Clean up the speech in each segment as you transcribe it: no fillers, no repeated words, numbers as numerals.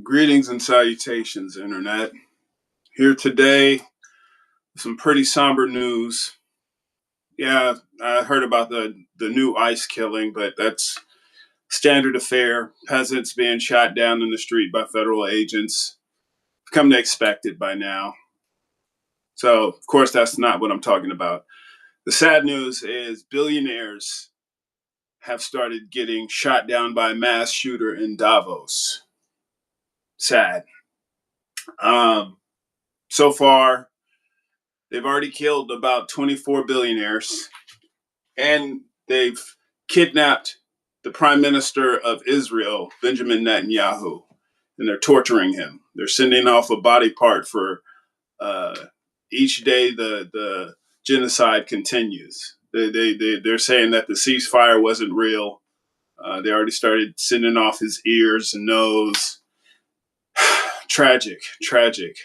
Greetings and salutations, Internet. Here today, some pretty somber news. Yeah, I heard about the new ICE killing, but that's standard affair. Peasants being shot down in the street by federal agents. Come to expect it by now. So, of course, that's not what I'm talking about. The sad news is billionaires have started getting shot down by a mass shooter in Davos. Sad. Um, so far, they've already killed about 24 billionaires, and they've kidnapped the prime minister of Israel, Benjamin Netanyahu, and they're torturing him. They're sending off a body part for uh, each day the genocide continues. They're saying that the ceasefire wasn't real. They already started sending off his ears and nose. Tragic, tragic.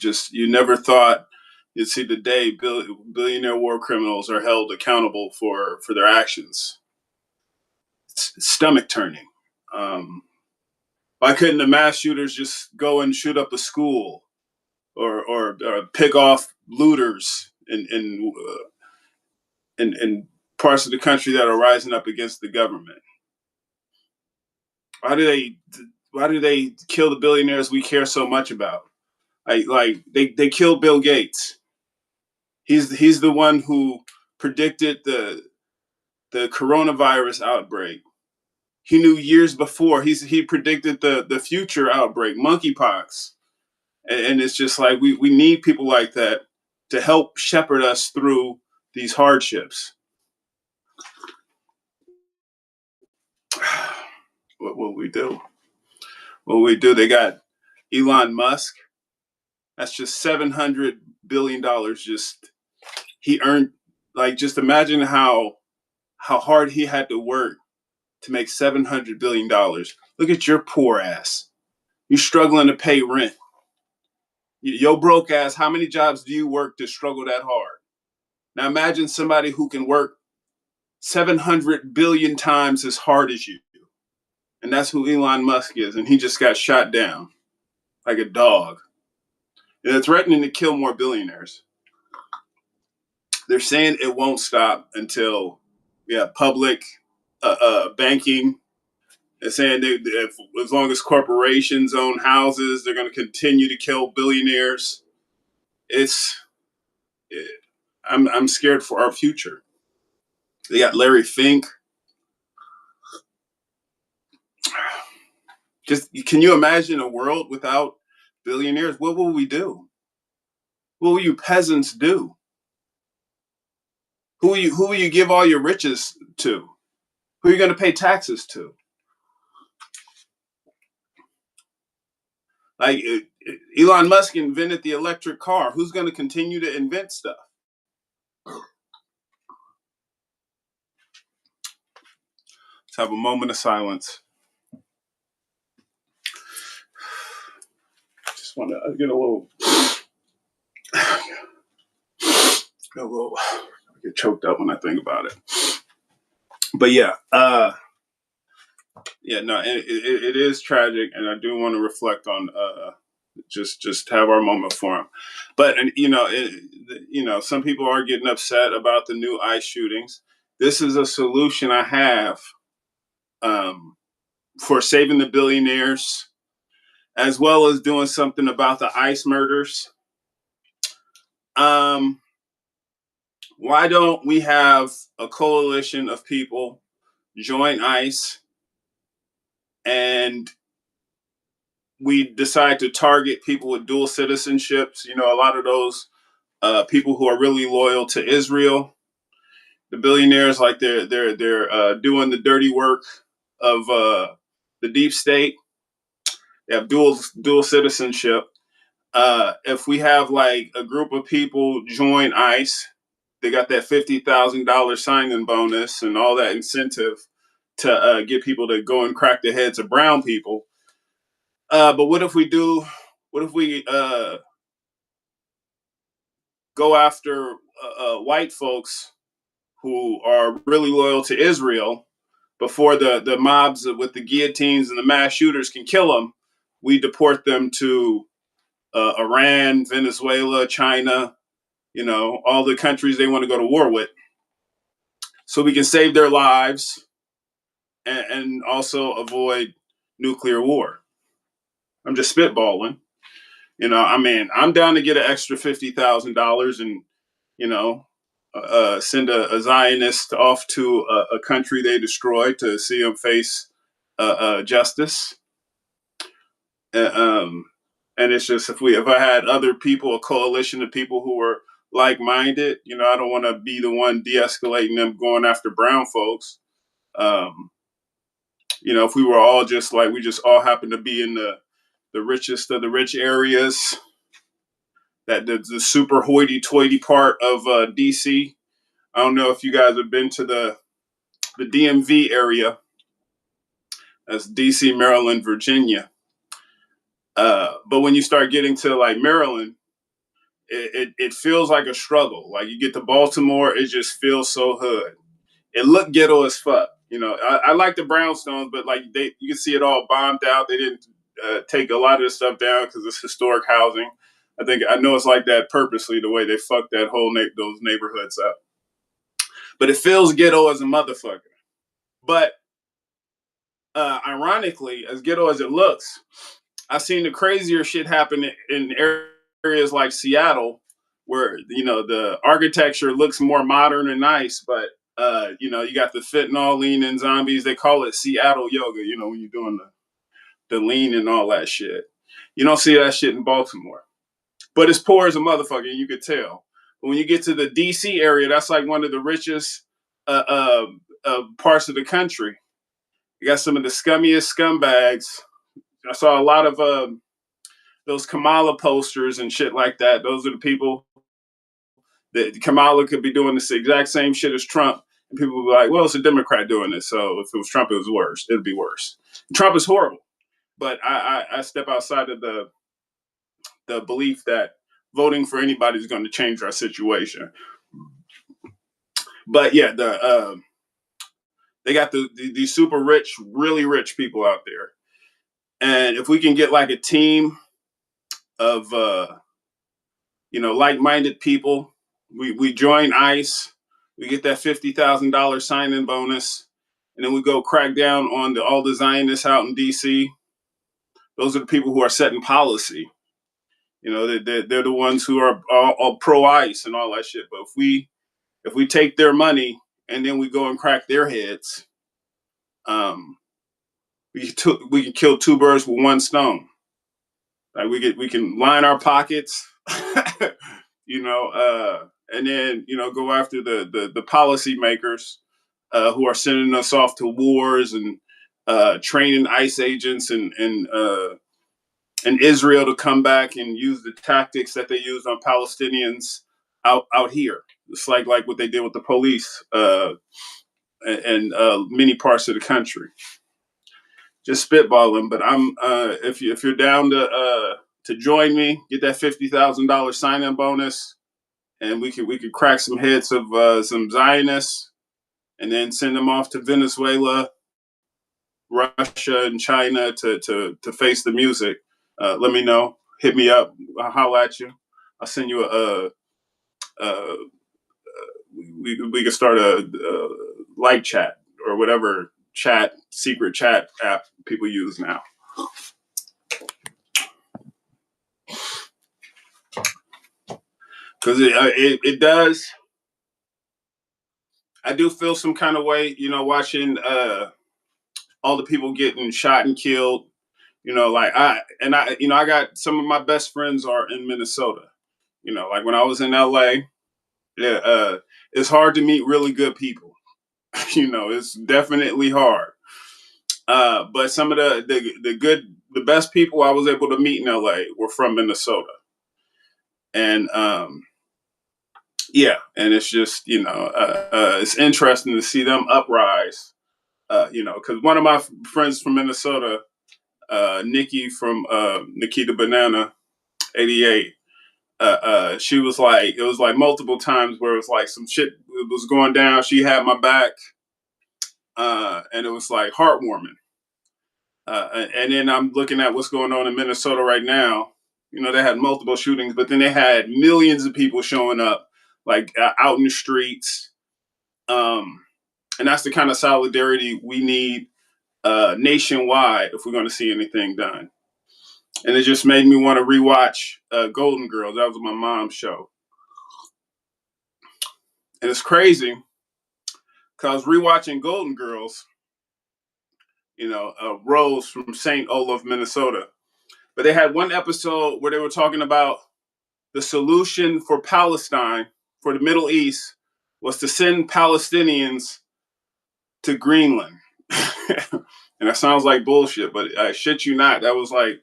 Just you never thought you'd see the day billionaire war criminals are held accountable for their actions. It's stomach turning. Why couldn't the mass shooters just go and shoot up a school or pick off looters in parts of the country that are rising up against the government? Why do they kill the billionaires we care so much about? They killed Bill Gates. He's the one who predicted the coronavirus outbreak. He knew years before. He predicted the future outbreak, monkeypox, and it's just like we need people like that to help shepherd us through these hardships. What will we do? What will we do? They got Elon Musk. That's just $700 billion. Just he earned. Like, just imagine how hard he had to work to make $700 billion. Look at your poor ass. You're struggling to pay rent. Yo broke ass, how many jobs do you work to struggle that hard? Now imagine somebody who can work 700 billion times as hard as you. And that's who Elon Musk is. And he just got shot down like a dog. And they're threatening to kill more billionaires. They're saying it won't stop until public banking. They're saying as long as corporations own houses, they're going to continue to kill billionaires. It's I'm scared for our future. They got Larry Fink. Just can you imagine a world without billionaires? What will we do? What will you peasants do? Who will you give all your riches to? Who are you going to pay taxes to? Like Elon Musk invented the electric car. Who's going to continue to invent stuff? Let's have a moment of silence. Just want to get a little, I get choked up when I think about it. But it is tragic, and I do want to reflect on just have our moment for him. But some people are getting upset about the new ICE shootings. This is a solution I have for saving the billionaires, as well as doing something about the ICE murders. Why don't we have a coalition of people join ICE and we decide to target people with dual citizenships? A lot of those people who are really loyal to Israel, the billionaires, like they're doing the dirty work of the deep state. They have dual citizenship. If we have like a group of people join ICE, they got that $50,000 signing bonus and all that incentive to get people to go and crack the heads of brown people. But what if we go after white folks who are really loyal to Israel, before the mobs with the guillotines and the mass shooters can kill them, we deport them to Iran, Venezuela, China, all the countries they want to go to war with, so we can save their lives and also avoid nuclear war. I'm just spitballing. I mean, I'm down to get an extra $50,000 and you know send a Zionist off to a country they destroyed to see them face justice. Uh, um, and it's just if I had other people, a coalition of people who were like minded, I don't want to be the one de-escalating them going after brown folks. Um, if we were all just like we just all happen to be in the richest of the rich areas, that the super hoity-toity part of DC. I don't know if you guys have been to the DMV area. That's DC, Maryland, Virginia. But when you start getting to like Maryland, it feels like a struggle. Like you get to Baltimore, it just feels so hood. It looked ghetto as fuck. I like the brownstones, but like you can see it all bombed out. They didn't take a lot of this stuff down because it's historic housing. I know it's like that purposely, the way they fucked that whole those neighborhoods up. But it feels ghetto as a motherfucker. But ironically, as ghetto as it looks, I've seen the crazier shit happen in areas like Seattle, where the architecture looks more modern and nice, but you got the fentanyl, lean, and zombies. They call it Seattle yoga. When you're doing the lean and all that shit. You don't see that shit in Baltimore, but it's poor as a motherfucker. You could tell. But when you get to the DC area, that's like one of the richest parts of the country. You got some of the scummiest scumbags. I saw a lot of those Kamala posters and shit like that. Those are the people that Kamala could be doing the exact same shit as Trump. And people would be like, well, it's a Democrat doing this. So if it was Trump, it was worse. It'd be worse. Trump is horrible. But I step outside of the belief that voting for anybody is going to change our situation. But yeah, they got these super rich, really rich people out there. And if we can get like a team of like-minded people, we join ICE, we get that $50,000 sign-in bonus, and then we go crack down on all the Zionists out in DC. Those are the people who are setting policy. They're the ones who are all pro-ICE and all that shit. But if we take their money and then we go and crack their heads, we can kill two birds with one stone. Like we can line our pockets, and then go after the policymakers who are sending us off to wars and training ICE agents and Israel to come back and use the tactics that they used on Palestinians out here. It's like what they did with the police and many parts of the country. Just spitballing, but I'm if you're down to join me, get that $50,000 sign-in bonus, and we could crack some heads of some Zionists, and then send them off to Venezuela, Russia, and China to face the music. Let me know. Hit me up. I'll holler at you. I'll send you we can start a light chat or whatever secret chat app people use now. Because it does. I do feel some kind of way, watching all the people getting shot and killed. I got some of my best friends are in Minnesota. Like when I was in LA, yeah, it's hard to meet really good people. It's definitely hard. But some of the best people I was able to meet in LA were from Minnesota. And yeah, and it's just it's interesting to see them uprise. Because one of my friends from Minnesota, Nikki from Nikita Banana 88, she was like, it was like multiple times where it was like some shit was going down. She had my back, and it was like heartwarming. And then I'm looking at what's going on in Minnesota right now. You know, they had multiple shootings, but then they had millions of people showing up, like out in the streets. Um, and that's the kind of solidarity we need nationwide if we're going to see anything done. And it just made me want to rewatch Golden Girls. That was my mom's show, and it's crazy because rewatching Golden Girls, Rose from St. Olaf, Minnesota. But they had one episode where they were talking about the solution for Palestine, for the Middle East, was to send Palestinians to Greenland. And that sounds like bullshit, but I shit you not. That was like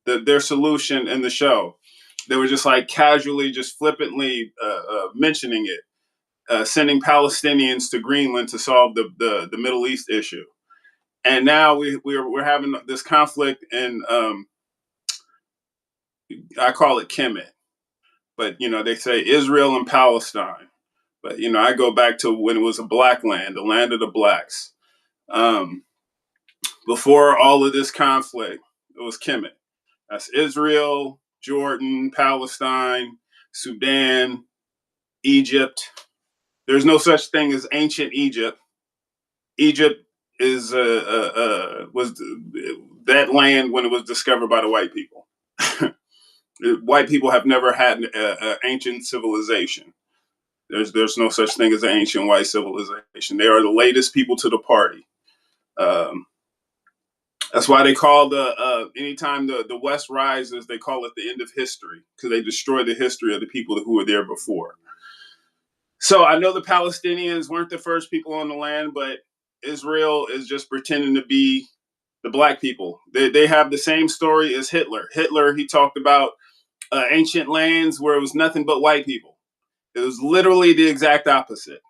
their solution in the show. They were just like casually, just flippantly mentioning it, sending Palestinians to Greenland to solve the Middle East issue. And now we're having this conflict in I call it Kemet, but they say Israel and Palestine. But I go back to when it was a black land, the land of the blacks. Um, Before all of this conflict, it was Kemet. That's Israel, Jordan, Palestine, Sudan, Egypt. There's no such thing as ancient Egypt. Egypt is was that land when it was discovered by the white people. White people have never had an ancient civilization. There's no such thing as an ancient white civilization. They are the latest people to the party. Um, that's why they call anytime the West rises, they call it the end of history because they destroy the history of the people who were there before. So I know the Palestinians weren't the first people on the land, but Israel is just pretending to be the black people. They have the same story as Hitler. Hitler, he talked about ancient lands where it was nothing but white people. It was literally the exact opposite.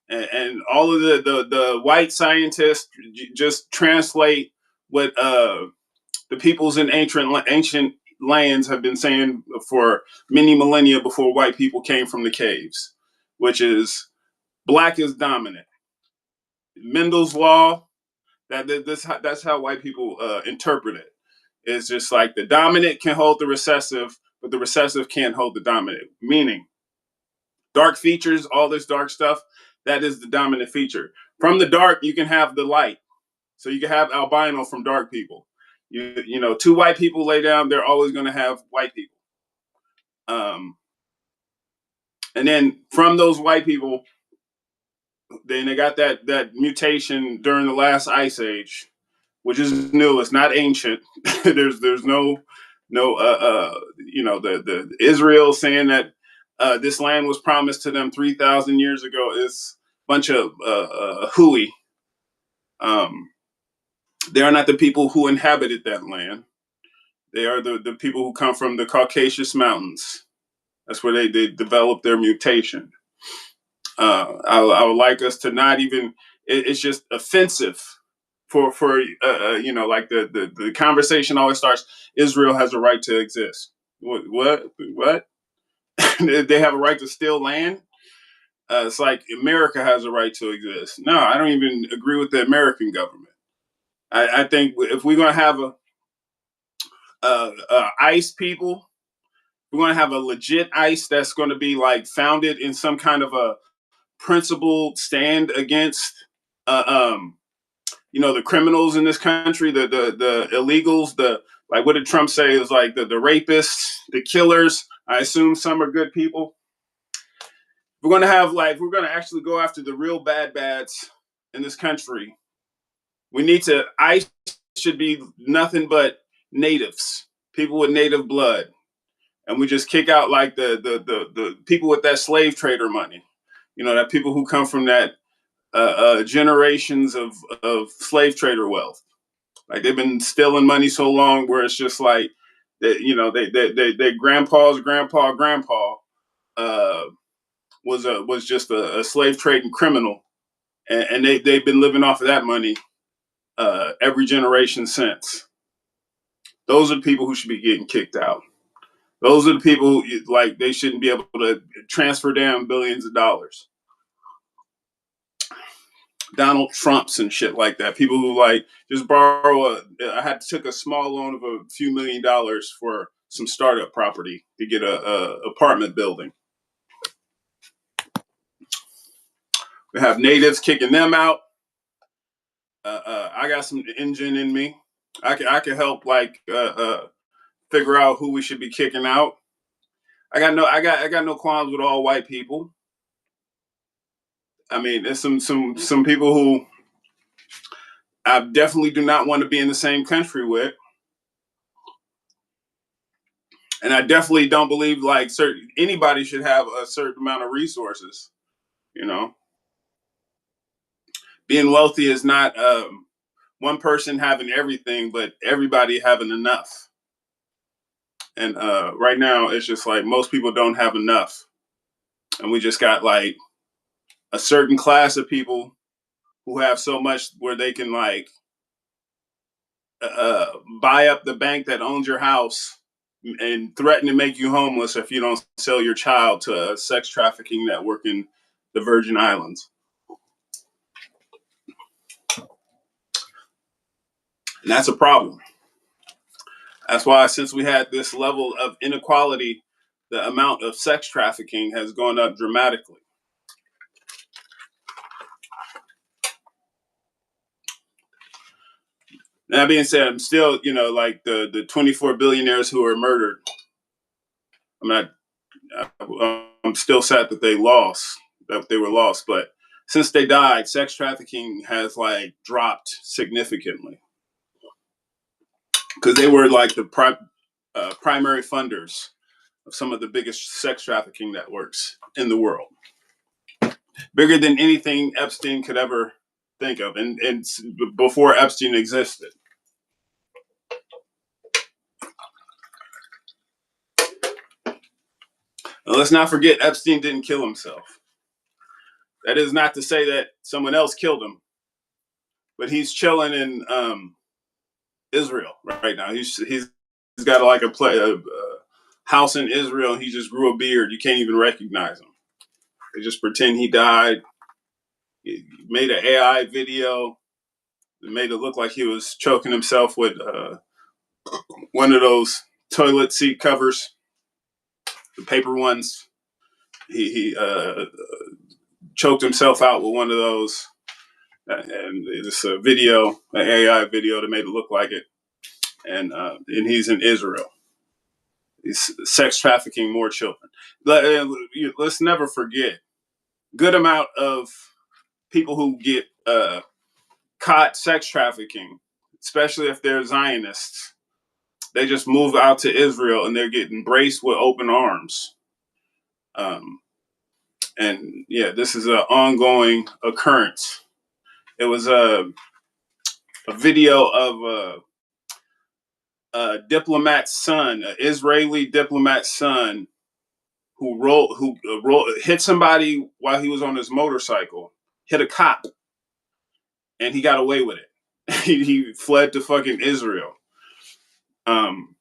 And all of the white scientists just translate what the peoples in ancient lands have been saying for many millennia before white people came from the caves, which is black is dominant. Mendel's law, that's how white people interpret it. It's just like the dominant can hold the recessive, but the recessive can't hold the dominant. Meaning, dark features, all this dark stuff, that is the dominant feature. From the dark, you can have the light. So you can have albino from dark people. Two white people lay down, they're always going to have white people. And then from those white people, then they got that mutation during the last ice age, which is new. It's not ancient. there's no the Israel saying that this land was promised to them 3,000 years ago is a bunch of hooey. They are not the people who inhabited that land. They are the people who come from the Caucasus Mountains. That's where they developed their mutation. I would like us to not even. It's just offensive for like the conversation always starts. Israel has a right to exist. What? They have a right to steal land. It's like America has a right to exist. No, I don't even agree with the American government. I think if we're gonna have ICE people, we're gonna have a legit ICE that's going to be like founded in some kind of a principled stand against, the criminals in this country, the illegals, the like. What did Trump say? It was like the rapists, the killers. I assume some are good people. We're gonna actually go after the real bads in this country. We need to. ICE should be nothing but natives, people with native blood, and we just kick out like the people with that slave trader money. That people who come from that generations of slave trader wealth. Like they've been stealing money so long, where it's just like their grandpa's grandpa uh, was just a slave trading criminal, and they've been living off of that money every generation since. Those are the people who should be getting kicked out. Those are the people who, like, they shouldn't be able to transfer down billions of dollars. Donald Trumps and shit like that. People who like just borrow I had took a small loan of a few $1 million for some startup property to get a apartment building. We have natives kicking them out. I got some engine in me. I can help like figure out who we should be kicking out. I got no qualms with all white people. I mean, there's some people who I definitely do not want to be in the same country with, and I definitely don't believe like certain anybody should have a certain amount of resources. You know, being wealthy is not one person having everything, but everybody having enough. And right now, it's just like most people don't have enough, and we just got like a certain class of people who have so much where they can like buy up the bank that owns your house and threaten to make you homeless if you don't sell your child to a sex trafficking network in the Virgin Islands. And that's a problem. That's why, since we had this level of inequality, the amount of sex trafficking has gone up dramatically. That being said, I'm still, like the 24 billionaires who were murdered. I'm not. I'm still sad that they were lost. But since they died, sex trafficking has like dropped significantly because they were like the primary funders of some of the biggest sex trafficking networks in the world, bigger than anything Epstein could ever think of, and before Epstein existed. And let's not forget, Epstein didn't kill himself. That is not to say that someone else killed him, but he's chilling in Israel right now. He's got like a house in Israel. And he just grew a beard. You can't even recognize him. They just pretend he died. He made an AI video. It made it look like he was choking himself with one of those toilet seat covers, the paper ones. He choked himself out with one of those, and it's a video, an AI video that made it look like it. And he's in Israel. He's sex trafficking more children. Let's never forget, good amount of people who get caught sex trafficking, especially if they're Zionists, they just move out to Israel and they're getting embraced with open arms. Um, and yeah, this is an ongoing occurrence. It was a video of a diplomat's son, an Israeli diplomat's son, who hit somebody while he was on his motorcycle, hit a cop, and he got away with it. He fled to fucking Israel. And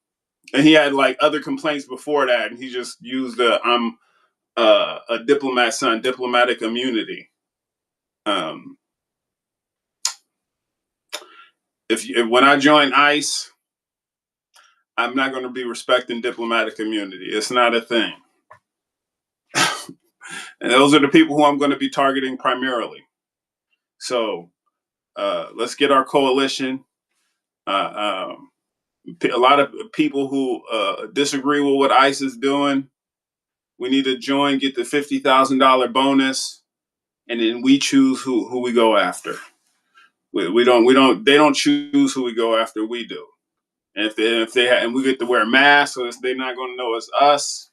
he had like other complaints before that, and he just used a diplomat's son, diplomatic immunity. Um, if when I join ICE, I'm not going to be respecting diplomatic immunity. It's not a thing. And those are the people who I'm going to be targeting primarily. So let's get our coalition. A lot of people who disagree with what ICE is doing, we need to join, get the $50,000 bonus, and then we choose who we go after. They don't choose who we go after. We do. And and we get to wear masks, so they're not going to know it's us.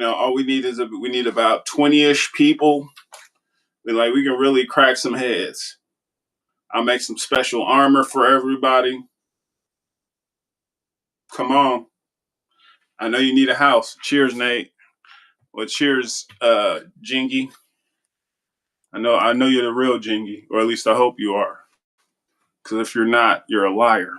All we need is we need about 20-ish people. We can really crack some heads. I'll make some special armor for everybody. Come on. I know you need a house. Cheers, Nate. Well, cheers, Jingy. I know you're the real Jingy, or at least I hope you are. Because if you're not, you're a liar.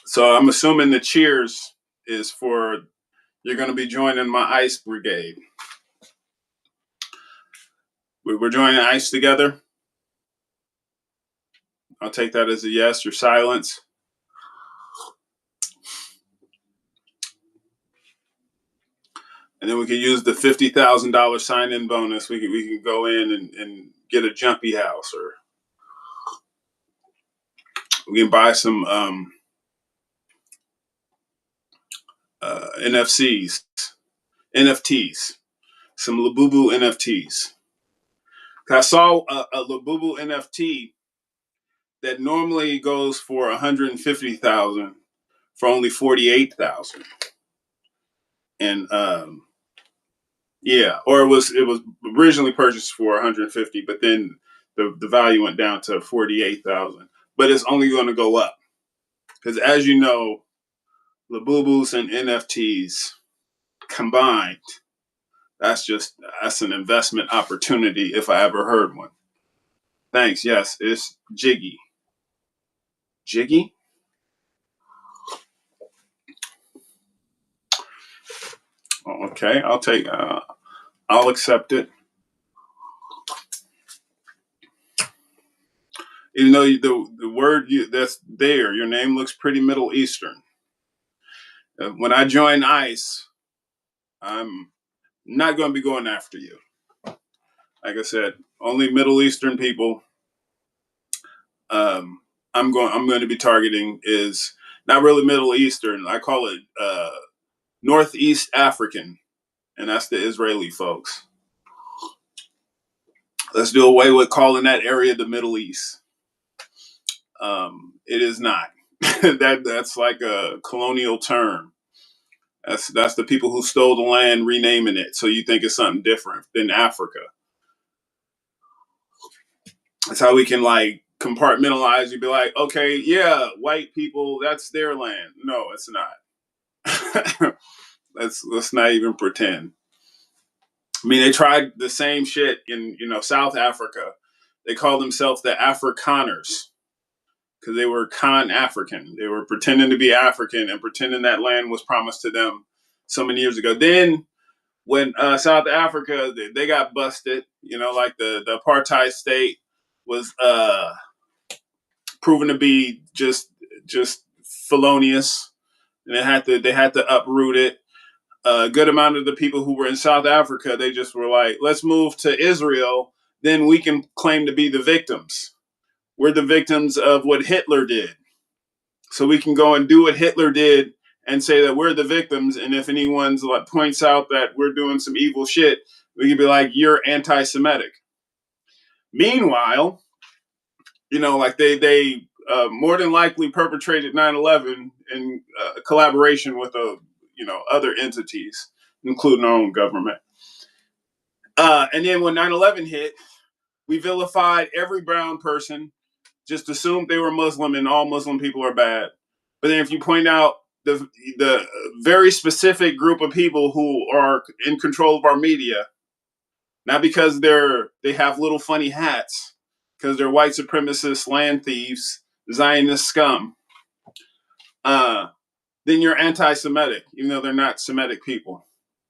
So I'm assuming the cheers is for You're going to be joining my ICE brigade. We're joining ICE together. I'll take that as a yes. Your silence. And then we can use the $50,000 sign-in bonus. We can go in and get a jumpy house, or we can buy some NFTs, some Labubu NFTs. I saw a Labubu NFT that normally goes for 150,000 for only 48,000, and yeah, or it was originally purchased for 150, but then the value went down to 48,000. But it's only going to go up because, as you know, Labubus and NFTs combined, that's an investment opportunity if I ever heard one. Thanks. Yes, it's Jiggy. Jiggy? Okay, I'll accept it. Even though the word that's there, your name looks pretty Middle Eastern. When I join ICE, I'm not going to be going after you. Like I said, only Middle Eastern people. I'm going to be targeting is not really Middle Eastern. I call it Northeast African, and that's the Israeli folks. Let's do away with calling that area the Middle East. It is not. That's like a colonial term. That's the people who stole the land renaming it, so you think it's something different than Africa. That's how we can like compartmentalize. You'd be like, okay, yeah, white people, that's their land. No, it's not. Let's not even pretend. I mean, they tried the same shit in South Africa. They called themselves the Afrikaners because they were African. They were pretending to be African and pretending that land was promised to them so many years ago. Then when South Africa they got busted, like the apartheid state was proven to be just felonious, and they had to uproot it. A good amount of the people who were in South Africa, they just were like, let's move to Israel, then we can claim to be the victims. We're the victims of what Hitler did. So we can go and do what Hitler did and say that we're the victims. And if anyone's like points out that we're doing some evil shit, we can be like, you're anti-Semitic. Meanwhile, like they more than likely perpetrated 9/11 in collaboration with other entities, including our own government. And then when 9/11 hit, we vilified every brown person, just assumed they were Muslim and all Muslim people are bad. But then if you point out the very specific group of people who are in control of our media, not because they have little funny hats, because they're white supremacists, land thieves, Zionist scum, then you're anti-Semitic, even though they're not Semitic people.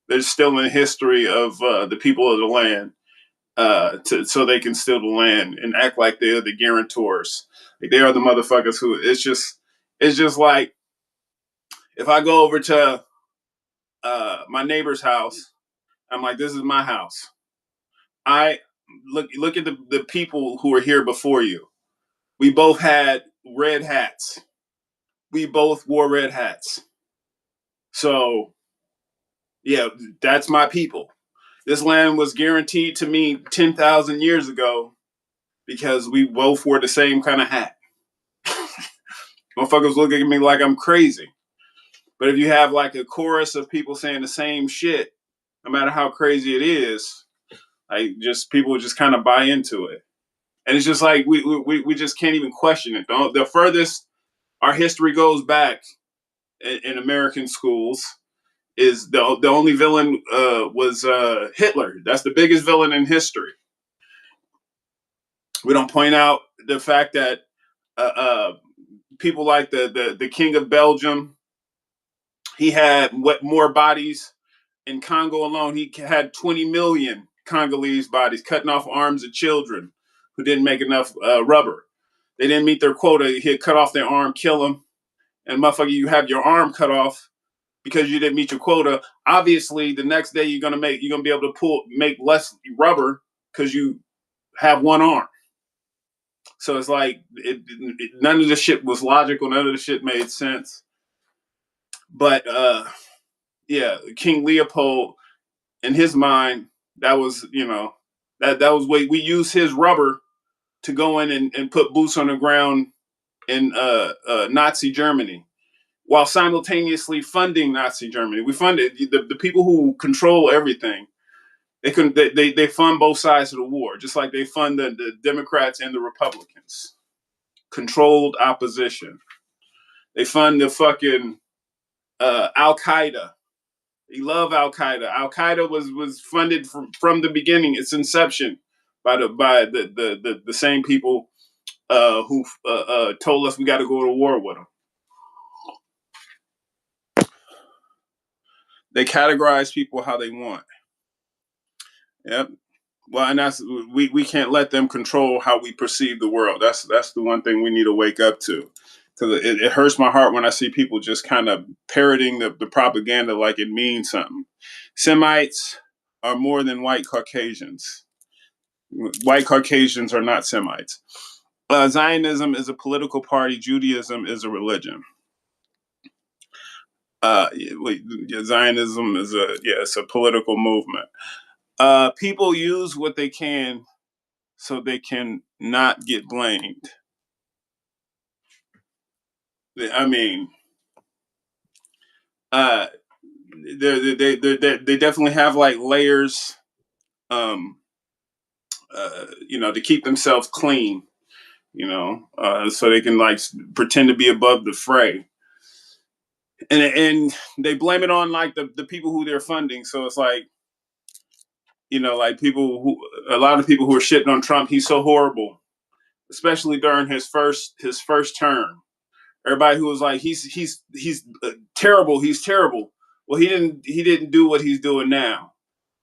They're still in the history of the people of the land, so they can steal the land and act like they're the guarantors. Like they are the motherfuckers who. It's just like if I go over to my neighbor's house, I'm like, this is my house. I look at the people who were here before you. We both had red hats. We both wore red hats. So, yeah, that's my people. This land was guaranteed to me 10,000 years ago because we both wore the same kind of hat. Motherfuckers look at me like I'm crazy. But if you have like a chorus of people saying the same shit, no matter how crazy it is, people just kind of buy into it. And it's just like we just can't even question it. The furthest our history goes back in American schools is the only villain was Hitler. That's the biggest villain in history. We don't point out the fact that people like the King of Belgium He had what more bodies in Congo alone. He had 20 million Congolese bodies, cutting off arms of children who didn't make enough rubber. They didn't meet their quota. He'd cut off their arm, kill them, and motherfucker, you have your arm cut off because you didn't meet your quota. Obviously, the next day you're gonna be able to make less rubber because you have one arm. So it's like none of the shit was logical. None of the shit made sense. But yeah, King Leopold, in his mind, that was that was way we use his rubber to go in and put boots on the ground in Nazi Germany, while simultaneously funding Nazi Germany. We funded the people who control everything. They fund both sides of the war, just like they fund the Democrats and the Republicans. Controlled opposition. They fund the fucking Al Qaeda. You love Al Qaeda. Al Qaeda was funded from the beginning, its inception, by the same people who told us we got to go to war with them. They categorize people how they want. Yep. Well, and that's we can't let them control how we perceive the world. That's the one thing we need to wake up to, because it hurts my heart when I see people just kind of parroting the propaganda like it means something. Semites are more than white Caucasians. White Caucasians are not Semites. Zionism is a political party. Judaism is a religion. Zionism is it's a political movement. People use what they can so they can not get blamed. I mean, they definitely have like layers, to keep themselves clean, so they can like pretend to be above the fray. And they blame it on like the people who they're funding. So it's like, like a lot of people who are shitting on Trump. He's so horrible, especially during his first term. Everybody who was like, he's terrible. He's terrible. Well, he didn't do what he's doing now.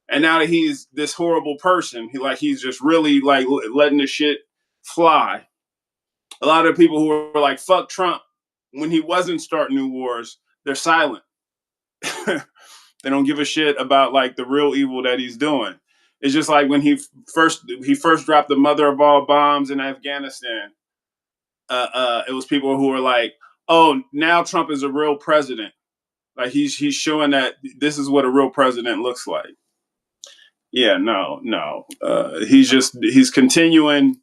And now that he's this horrible person, he's just really like letting the shit fly. A lot of people who were like, fuck Trump, when he wasn't starting new wars, they're silent. They don't give a shit about like the real evil that he's doing. It's just like when he first dropped the mother of all bombs in Afghanistan. It was people who were like, "Oh, now Trump is a real president. Like he's showing that this is what a real president looks like." Yeah, no. He's continuing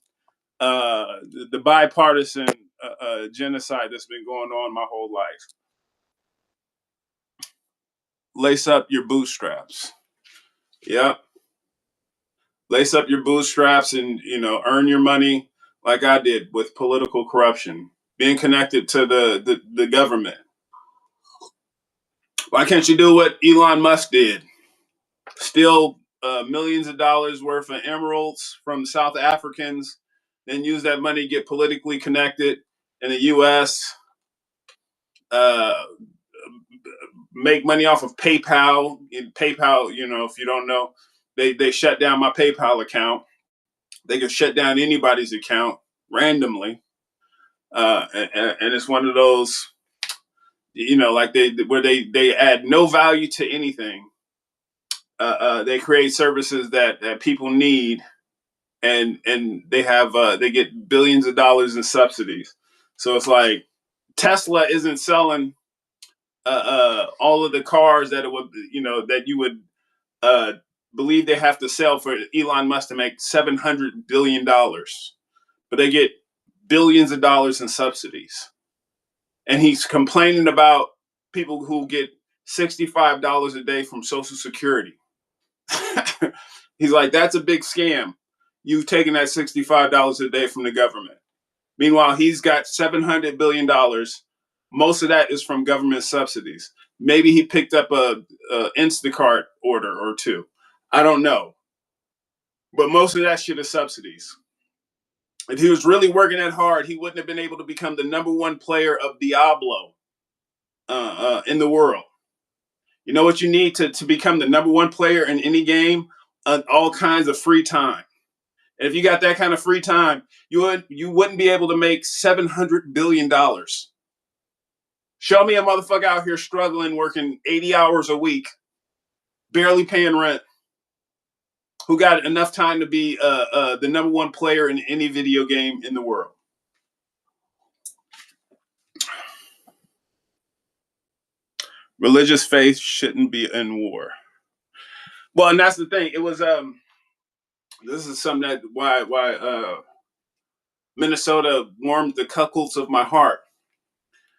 the bipartisan genocide that's been going on my whole life. Lace up your bootstraps. Yep. Lace up your bootstraps and earn your money like I did with political corruption, being connected to the government. Why can't you do what Elon Musk did? Steal millions of dollars worth of emeralds from South Africans, then use that money to get politically connected in the U.S., make money off of PayPal. PayPal, if you don't know, they shut down my PayPal account. They can shut down anybody's account randomly. And it's one of those, like they add no value to anything. They create services that people need, and they get billions of dollars in subsidies. So it's like Tesla isn't selling all of the cars that it would, that you would believe they have to sell for Elon Musk to make $700 billion, but they get billions of dollars in subsidies. And he's complaining about people who get $65 a day from Social Security. He's like, that's a big scam. You've taken that $65 a day from the government. Meanwhile, he's got $700 billion. Most of that is from government subsidies. Maybe he picked up a Instacart order or two. I don't know. But most of that shit is subsidies. If he was really working that hard, he wouldn't have been able to become the number one player of Diablo in the world. You know what you need to become the number one player in any game? All kinds of free time. And if you got that kind of free time, you wouldn't be able to make $700 billion. Show me a motherfucker out here struggling, working 80 hours a week, barely paying rent, who got enough time to be the number one player in any video game in the world. Religious faith shouldn't be in war. Well, and that's the thing. It was this is something that why Minnesota warmed the cuckles of my heart,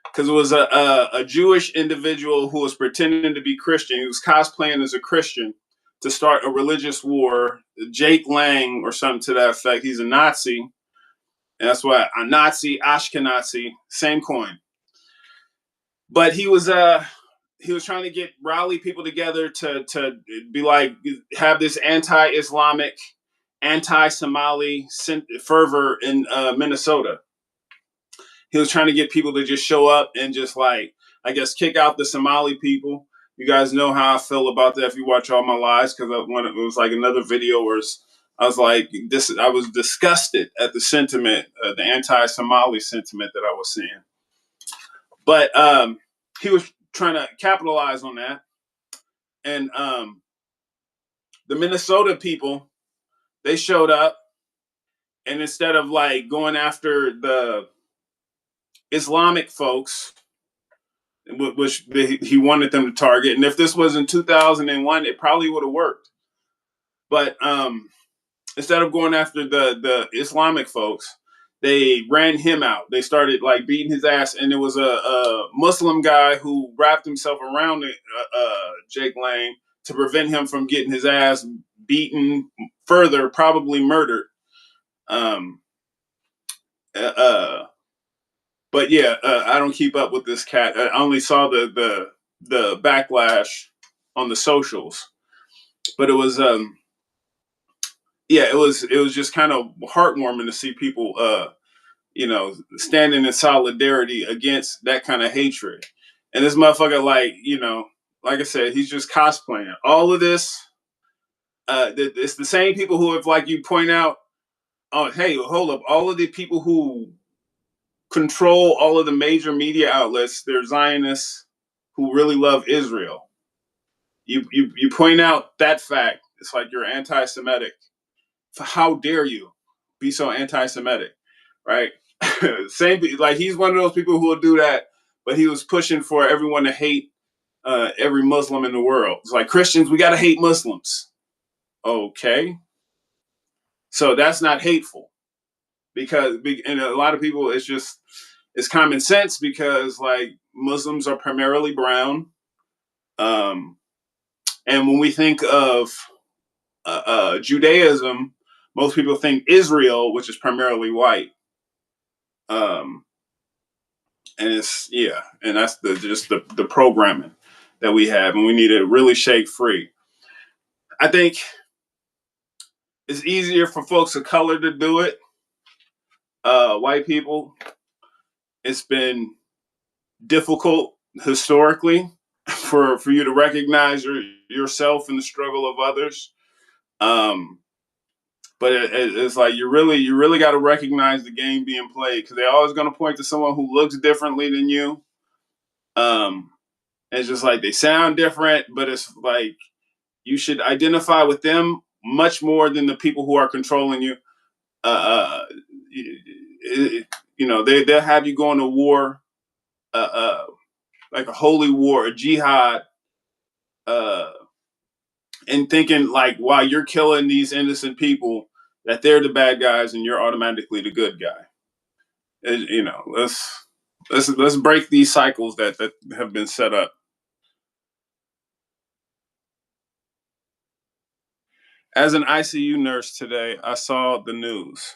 because it was a Jewish individual who was pretending to be Christian. He was cosplaying as a Christian to start a religious war. Jake Lang or something to that effect. He's a Nazi, and that's why a Nazi, Ashkenazi, same coin. But he was trying to rally people together to be like, have this anti-Islamic, anti-Somali fervor in Minnesota. He was trying to get people to just show up and just, like, I guess, kick out the Somali people. You guys know how I feel about that if you watch all my lives, because when it was like another video where I was like, I was disgusted at the sentiment, the anti-Somali sentiment that I was seeing. But he was trying to capitalize on that. And the Minnesota people, they showed up, and instead of like going after the Islamic folks, which he wanted them to target, and if this was in 2001, it probably would have worked. But instead of going after the Islamic folks, they ran him out. They started like beating his ass, and there was a Muslim guy who wrapped himself around Jake Lang to prevent him from getting his ass beaten further, probably murdered. But yeah, I don't keep up with this cat. I only saw the backlash on the socials, but it was it was just kind of heartwarming to see people standing in solidarity against that kind of hatred. And this motherfucker, like I said, he's just cosplaying. All of this, it's the same people who have, like you point out, oh, hey, hold up, all of the people who control all of the major media outlets, they're Zionists who really love Israel. You point out that fact, it's like you're anti-Semitic. How dare you be so anti-Semitic, right? Same, like he's one of those people who will do that, but he was pushing for everyone to hate every Muslim in the world. It's like, Christians, we got to hate Muslims. Okay. So that's not hateful, and a lot of people, it's common sense, because like Muslims are primarily brown. And when we think of Judaism, most people think Israel, which is primarily white. And and that's the programming that we have, and we need to really shake free. I think it's easier for folks of color to do it. White people, it's been difficult historically for you to recognize yourself in the struggle of others. But it's like you really got to recognize the game being played, because they're always going to point to someone who looks differently than you. It's just like they sound different, but it's like you should identify with them much more than the people who are controlling you. They'll have you going to war, like a holy war, a jihad, and thinking like, while you're killing these innocent people, that they're the bad guys and you're automatically the good guy. Let's break these cycles that have been set up. As an ICU nurse today, I saw the news.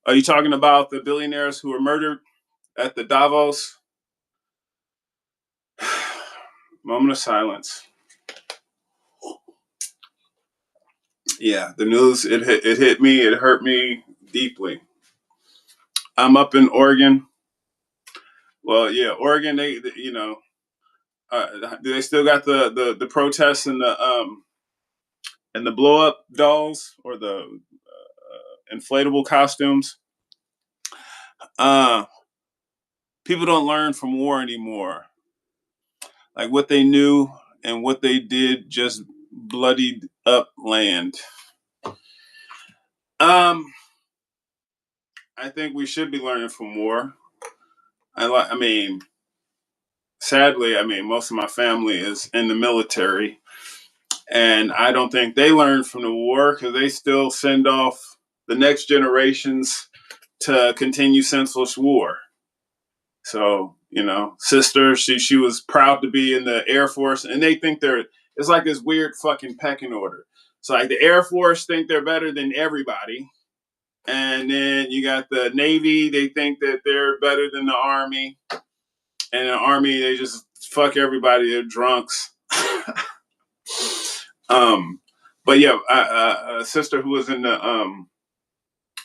Are you talking about the billionaires who were murdered at the Davos? Moment of silence. Yeah, the news, it hit me, it hurt me deeply. I'm up in Oregon. Well, yeah, Oregon, Do they still got the protests and the blow up dolls or the inflatable costumes? Uh, People don't learn from war anymore. Like what they knew and what they did just bloodied up land. Um, I think we should be learning from war. I mean, sadly, I mean, most of my family is in the military, and I don't think they learned from the war because they still send off the next generations to continue senseless war. So, sister, she was proud to be in the Air Force, and they think it's like this weird fucking pecking order. So, like the Air Force think they're better than everybody, and then you got the Navy, they think that they're better than the Army, and the Army they just fuck everybody, they're drunks. um, but yeah, a sister who was in the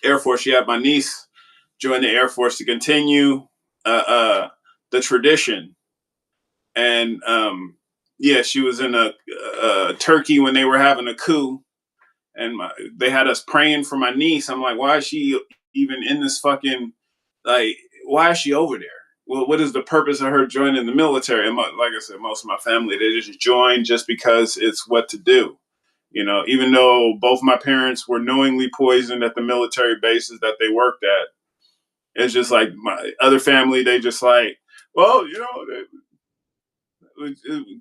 Air Force, she had my niece join the Air Force to continue the tradition. And yeah, she was in a Turkey when they were having a coup, and they had us praying for my niece. I'm like, why is she even in this fucking, like, why is she over there? Well, what is the purpose of her joining the military? And like I said, most of my family, they just join just because it's what to do. Even though both my parents were knowingly poisoned at the military bases that they worked at, it's just like my other family, they just like, well,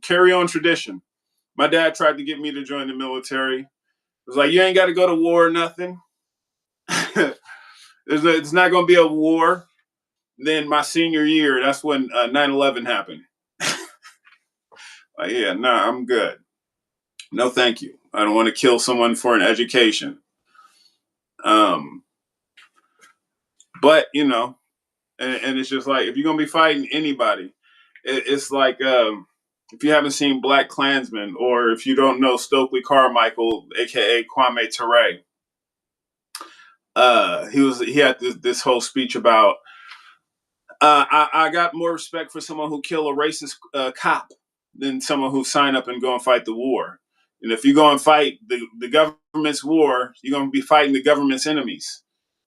carry on tradition. My dad tried to get me to join the military. It was like, you ain't got to go to war or nothing. It's not going to be a war. Then my senior year, that's when 9/11 happened. Like, yeah, nah, I'm good. No, thank you. I don't want to kill someone for an education. Um, but and it's just like if you're gonna be fighting anybody, it's like if you haven't seen Black Klansman or if you don't know Stokely Carmichael, aka Kwame Ture, he had this whole speech about I got more respect for someone who kill a racist cop than someone who sign up and go and fight the war. And if you go and fight the government's war, you're going to be fighting the government's enemies.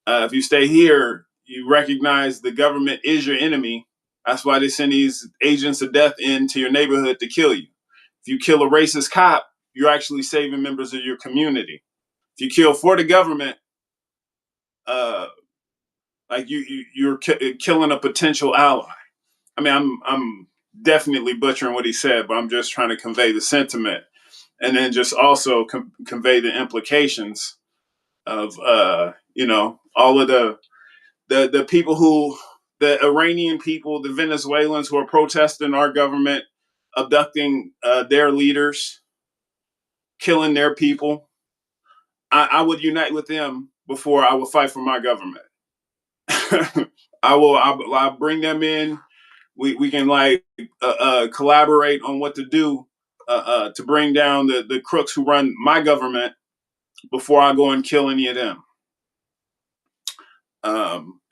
If you stay here, you recognize the government is your enemy. That's why they send these agents of death into your neighborhood to kill you. If you kill a racist cop, you're actually saving members of your community. If you kill for the government, uh, like you're killing a potential ally. I mean, I'm definitely butchering what he said, but I'm just trying to convey the sentiment, and then just also convey the implications of all of the people the Iranian people, the Venezuelans who are protesting our government, abducting their leaders, killing their people. I would unite with them before I would fight for my government. I'll bring them in. We can like collaborate on what to do to bring down the crooks who run my government before I go and kill any of them.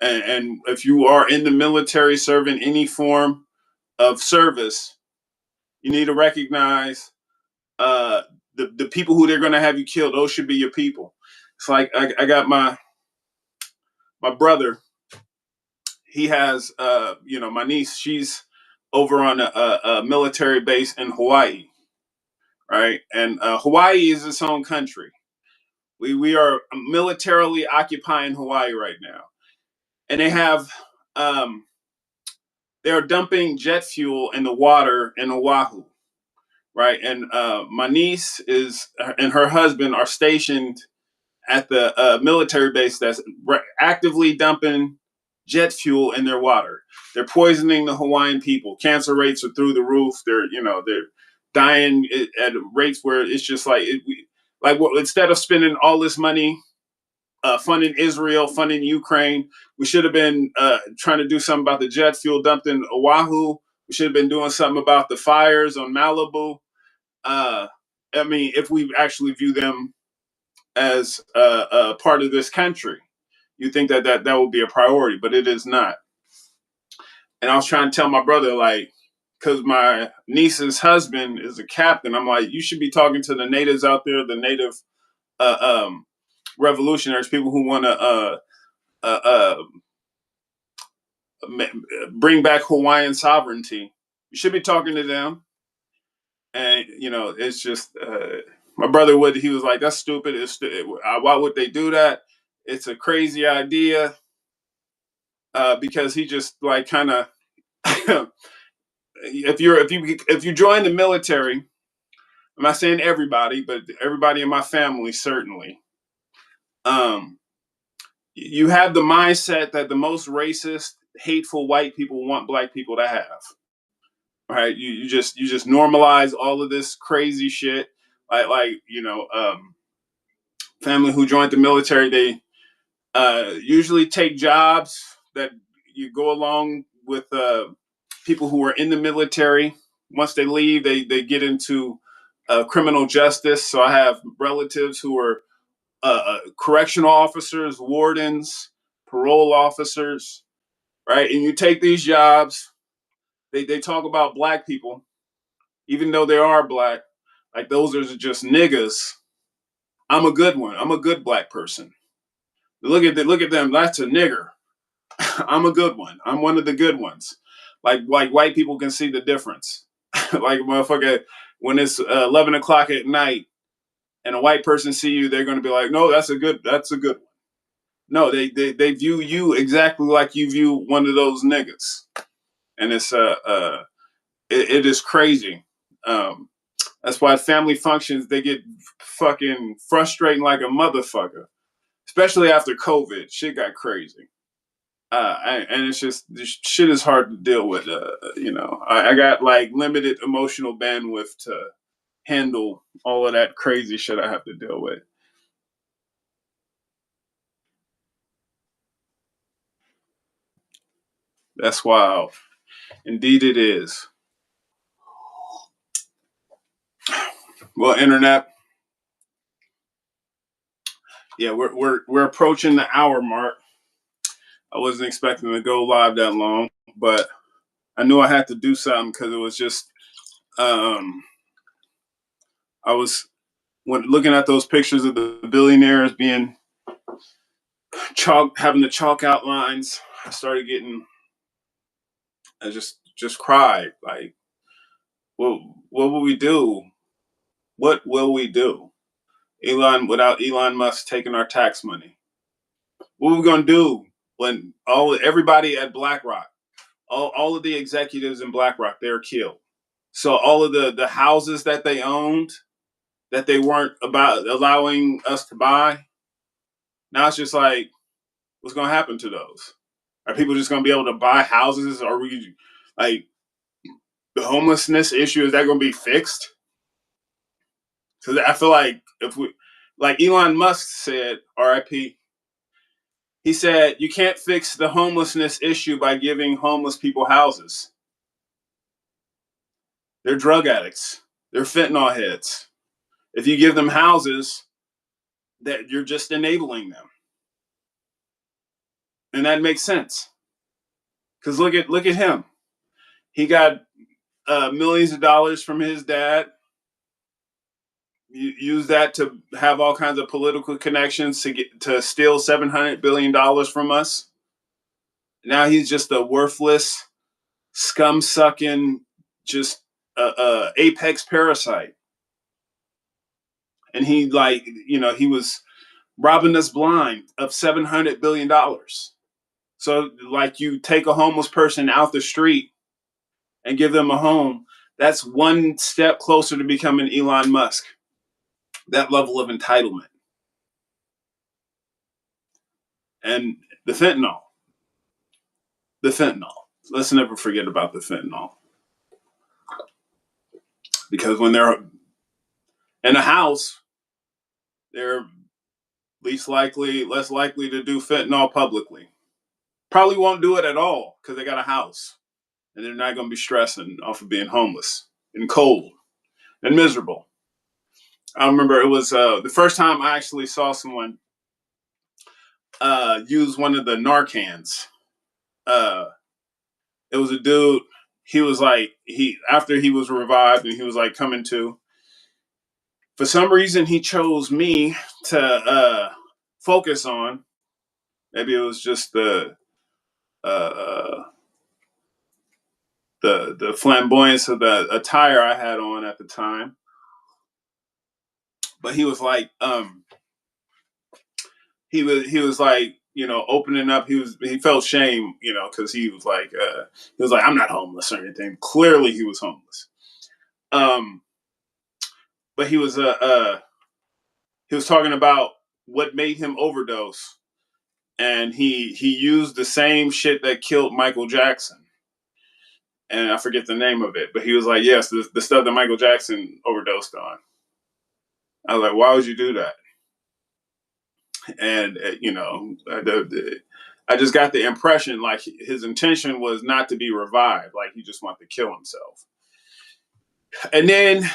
And if you are in the military serving any form of service, you need to recognize the people who they're going to have you kill. Those should be your people. It's like I got my brother. He has my niece. She's over on a military base in Hawaii, right? And Hawaii is its own country. We are militarily occupying Hawaii right now, and they are dumping jet fuel in the water in Oahu, right? And my niece and her husband are stationed at the military base that's actively dumping jet fuel in their water. They're poisoning the Hawaiian people. Cancer rates are through the roof. They're dying at rates where it's just like instead of spending all this money funding Israel, funding Ukraine, we should have been trying to do something about the jet fuel dumped in Oahu. We should have been doing something about the fires on Malibu. I mean, if we actually view them as a part of this country, you think that would be a priority, but it is not. And I was trying to tell my brother, like, because my niece's husband is a captain. I'm like, you should be talking to the natives out there, the native uh, um, revolutionaries, people who want to uh, uh, bring back Hawaiian sovereignty. You should be talking to them. And it's just my brother would. He was like, "That's stupid. Why would they do that? It's a crazy idea." Because he just like kind of if you join the military, I'm not saying everybody, but everybody in my family certainly. Um, you have the mindset that the most racist, hateful white people want black people to have. Right? You just normalize all of this crazy shit. Family who joined the military, they usually take jobs that you go along with people who are in the military. Once they leave, they get into criminal justice. So I have relatives who are correctional officers, wardens, parole officers, right? And you take these jobs, they talk about black people, even though they are black, like those are just niggas. I'm a good one. I'm a good black person. Look at them. That's a nigger. I'm a good one. I'm one of the good ones. Like white people can see the difference. Like motherfucker, when it's 11 o'clock at night and a white person see you, they're gonna be like, no, that's a good one. No, they view you exactly like you view one of those niggas, and it is crazy. Um, that's why family functions they get fucking frustrating like a motherfucker, especially after COVID. Shit got crazy. And it's just this shit is hard to deal with. I got like limited emotional bandwidth to handle all of that crazy shit I have to deal with. That's wild. Indeed, it is. Well, internet. Yeah, we're approaching the hour mark. I wasn't expecting to go live that long, but I knew I had to do something because it was just um, I was when looking at those pictures of the billionaires being chalk having the chalk outlines. I started getting I just cried like, what will we do? What will we do? Without Elon Musk taking our tax money, what are we gonna do when everybody at BlackRock, all of the executives in BlackRock, they're killed. So all of the houses that they owned that they weren't about allowing us to buy, now it's just like, what's gonna happen to those? Are people just gonna be able to buy houses? Are we like the homelessness issue? Is that gonna be fixed? Because I feel like if we, like Elon Musk said, RIP, he said, you can't fix the homelessness issue by giving homeless people houses. They're drug addicts, they're fentanyl heads. If you give them houses, that you're just enabling them. And that makes sense. Because look at him. He got millions of dollars from his dad. Use that to have all kinds of political connections to steal $700 billion from us. Now he's just a worthless, scum sucking, just apex parasite. And he was robbing us blind of $700 billion. So like you take a homeless person out the street and give them a home, that's one step closer to becoming Elon Musk. That level of entitlement. And the fentanyl. The fentanyl. Let's never forget about the fentanyl. Because when they're in a house, they're less likely to do fentanyl publicly. Probably won't do it at all because they got a house. And they're not going to be stressing off of being homeless and cold and miserable. I remember it was the first time I actually saw someone use one of the Narcans. Uh, it was a dude. he was like, after he was revived and he was like coming to, for some reason he chose me to focus on. Maybe it was just uh, the flamboyance of the attire I had on at the time. But he was like, he was like, opening up. He felt shame, because he was like, I'm not homeless or anything. Clearly, he was homeless. Um, but he was talking about what made him overdose, and he used the same shit that killed Michael Jackson. And I forget the name of it, but he was like, yes, the stuff that Michael Jackson overdosed on. I was like, why would you do that? And I just got the impression like his intention was not to be revived, like he just wanted to kill himself. And then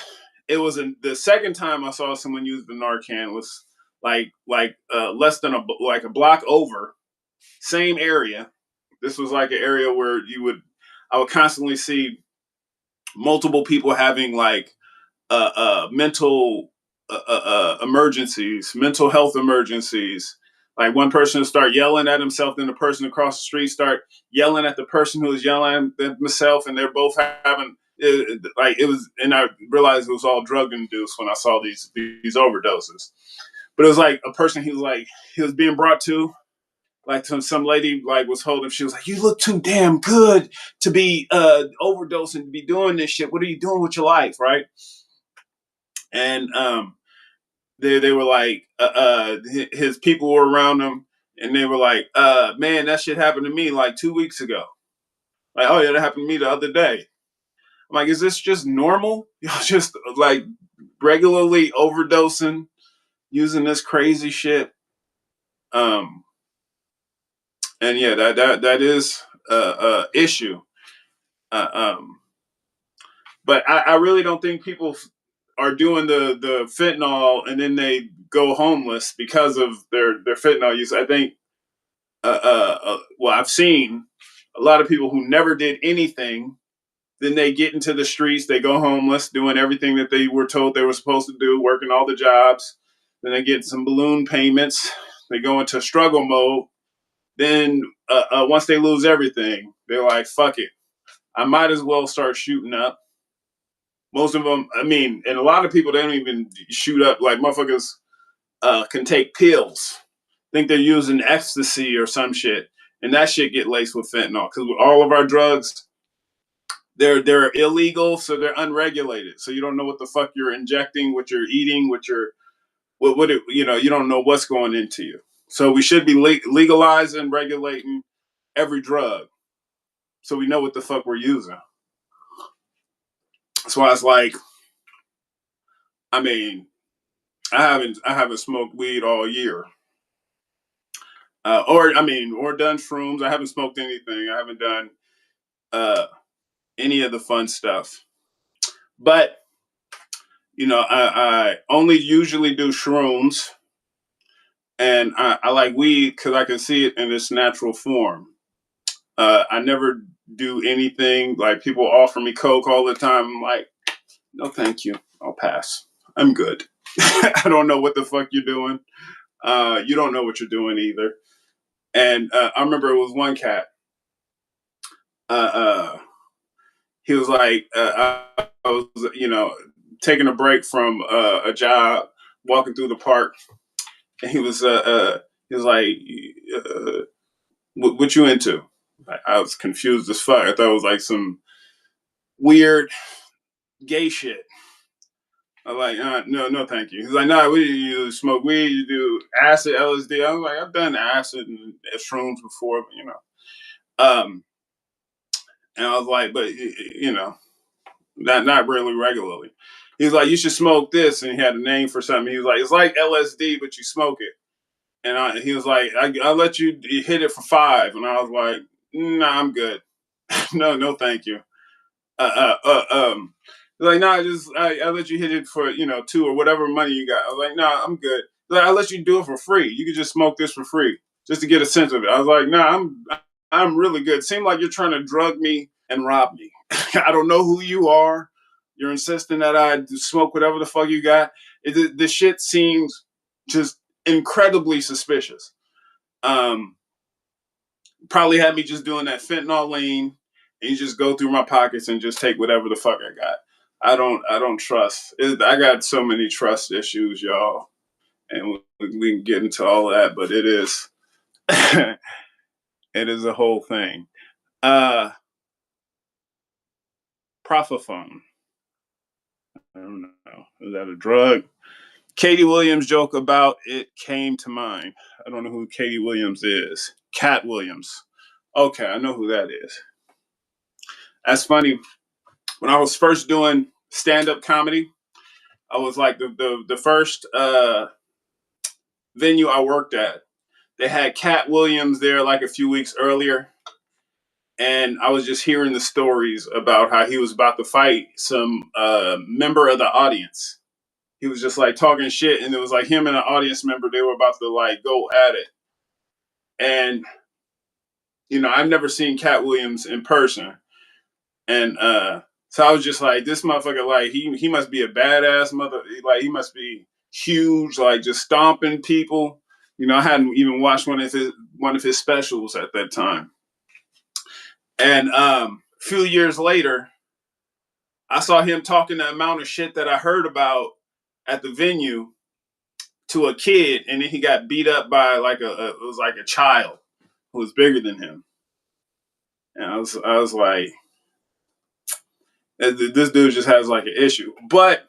the second time I saw someone use the Narcan was less than a block over, same area. This was like an area where I would constantly see multiple people having like mental emergencies, mental health emergencies. Like one person would start yelling at himself, then the person across the street start yelling at the person who was yelling at himself, and they're both having it was. And I realized it was all drug induced when I saw these overdoses. But it was like a person he was being brought to. Like some lady like was holding him. She was like, "You look too damn good to be overdosing, to be doing this shit. What are you doing with your life, right?" And they were like, his people were around him, and they were like, man, that shit happened to me like 2 weeks ago. Like, oh yeah, that happened to me the other day. I'm like, is this just normal? Y'all just like regularly overdosing, using this crazy shit. Um, and yeah, that is a issue. Uh, um, but I really don't think people are doing the fentanyl and then they go homeless because of their fentanyl use. I think, well, I've seen a lot of people who never did anything. Then they get into the streets, they go homeless, doing everything that they were told they were supposed to do, working all the jobs. Then they get some balloon payments. They go into struggle mode. Then once they lose everything, they're like, fuck it. I might as well start shooting up. Most of them, I mean, and a lot of people, they don't even shoot up. Like motherfuckers can take pills, think they're using ecstasy or some shit, and that shit get laced with fentanyl. Because all of our drugs, they're illegal, so they're unregulated. So you don't know what the fuck you're injecting, what you're eating, you don't know what's going into you. So we should be legalizing, regulating every drug, so we know what the fuck we're using. That's why it's like, I mean, I haven't smoked weed all year, or done shrooms. I haven't smoked anything. I haven't done uh, any of the fun stuff. But I only usually do shrooms, and I like weed because I can see it in its natural form. I never do anything like people offer me coke all the time. I'm like, no, thank you. I'll pass. I'm good. I don't know what the fuck you're doing. You don't know what you're doing either. And I remember it was one cat. Uh, uh, he was like, I was, taking a break from a job, walking through the park, and he was like, what you into? I was confused as fuck. I thought it was like some weird gay shit. I was like, no, no, thank you. He's like, nah, what do you smoke weed? You do acid, LSD? I was like, I've done acid and shrooms before, but and I was like, but not really regularly. He's like, you should smoke this, and he had a name for something. He was like, it's like LSD, but you smoke it. And he was like, I'll let you hit it for 5, and I was like, nah, I'm good. No, no, thank you. Like, nah, I let you hit it for 2 or whatever money you got. I was like, nah, I'm good. Like, I let you do it for free. You could just smoke this for free, just to get a sense of it. I was like, nah, I'm really good. Seemed like you're trying to drug me and rob me. I don't know who you are. You're insisting that I smoke whatever the fuck you got. The shit seems just incredibly suspicious. Um, Probably had me just doing that fentanyl lean, and you just go through my pockets and just take whatever the fuck I got. I don't trust. I got so many trust issues, y'all, and we can get into all of that, but it is it is a whole thing. Uh, Prophophone. I don't know. Is that a drug? Katie Williams joke about it came to mind. I don't know who Katie Williams is. Cat Williams. Okay, I know who that is. That's funny. When I was first doing stand-up comedy, I was like the first venue I worked at. They had Cat Williams there like a few weeks earlier, and I was just hearing the stories about how he was about to fight some member of the audience. He was just like talking shit, and it was like him and an audience member. They were about to like go at it, and I've never seen Cat Williams in person, and so I was just like, this motherfucker, like he must be a badass mother, like he must be huge, like just stomping people. I hadn't even watched one of his specials at that time, and a few years later, I saw him talking the amount of shit that I heard about at the venue to a kid, and then he got beat up by like it was like a child who was bigger than him, and I was like, this dude just has like an issue. But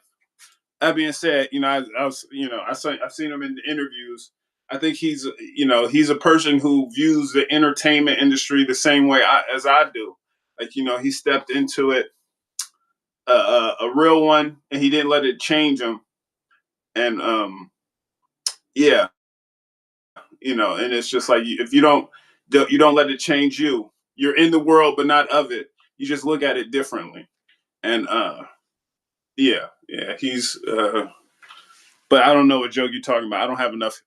that being said, I've seen him in the interviews. I think he's a person who views the entertainment industry the same way as I do. Like, he stepped into it, a real one, and he didn't let it change him. And yeah, and it's just like if you don't let it change you. You're in the world, but not of it. You just look at it differently. And yeah, he's. But I don't know what joke you're talking about. I don't have enough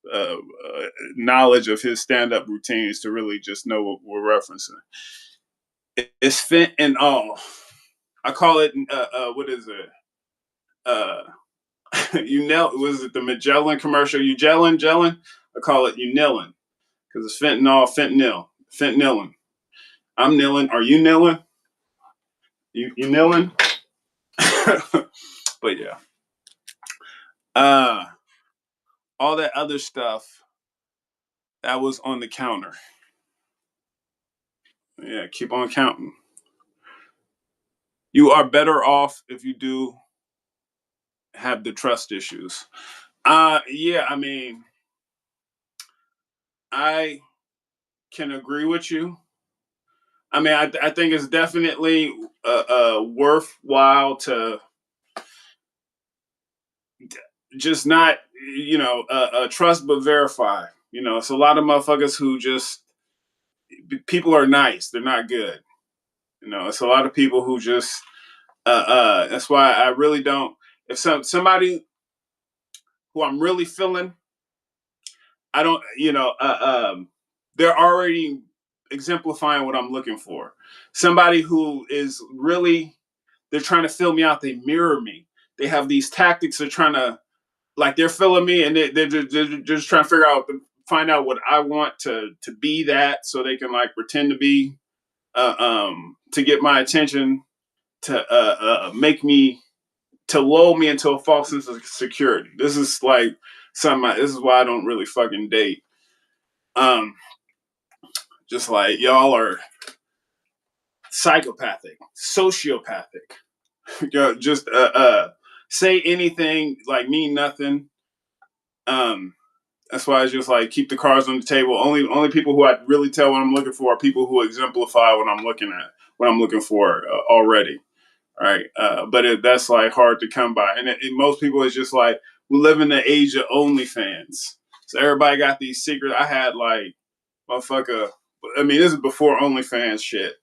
knowledge of his stand-up routines to really just know what we're referencing. It's fent and all. I call it. What is it? Was it the Magellan commercial? You gelling? I call it you nilling because it's fentanyl. I'm kneeling. Are you kneeling? You kneeling? But yeah. Uh, all that other stuff that was on the counter. Yeah, keep on counting. You are better off if you do have the trust issues. Yeah, I mean, I can agree with you. I mean, I think it's definitely worthwhile to just not, trust but verify. It's a lot of motherfuckers who just people are nice, they're not good. It's a lot of people who just that's why I really don't. If somebody who I'm really feeling, I don't, they're already exemplifying what I'm looking for. Somebody who is really, they're trying to fill me out. They mirror me. They have these tactics. They're trying to, like, they're filling me, and they're just trying to find out what I want to be that, so they can like pretend to be, to get my attention, to make me, to lull me into a false sense of security. This is like this is why I don't really fucking date. Um, just like y'all are psychopathic, sociopathic. Just say anything, like mean nothing. Um, that's why I just like keep the cards on the table. Only people who I really tell what I'm looking for are people who exemplify what I'm looking for already. Right? But that's like hard to come by, and most people it's just like we live in the age of OnlyFans, so everybody got these secrets. I had like motherfucker. I mean, this is before OnlyFans shit.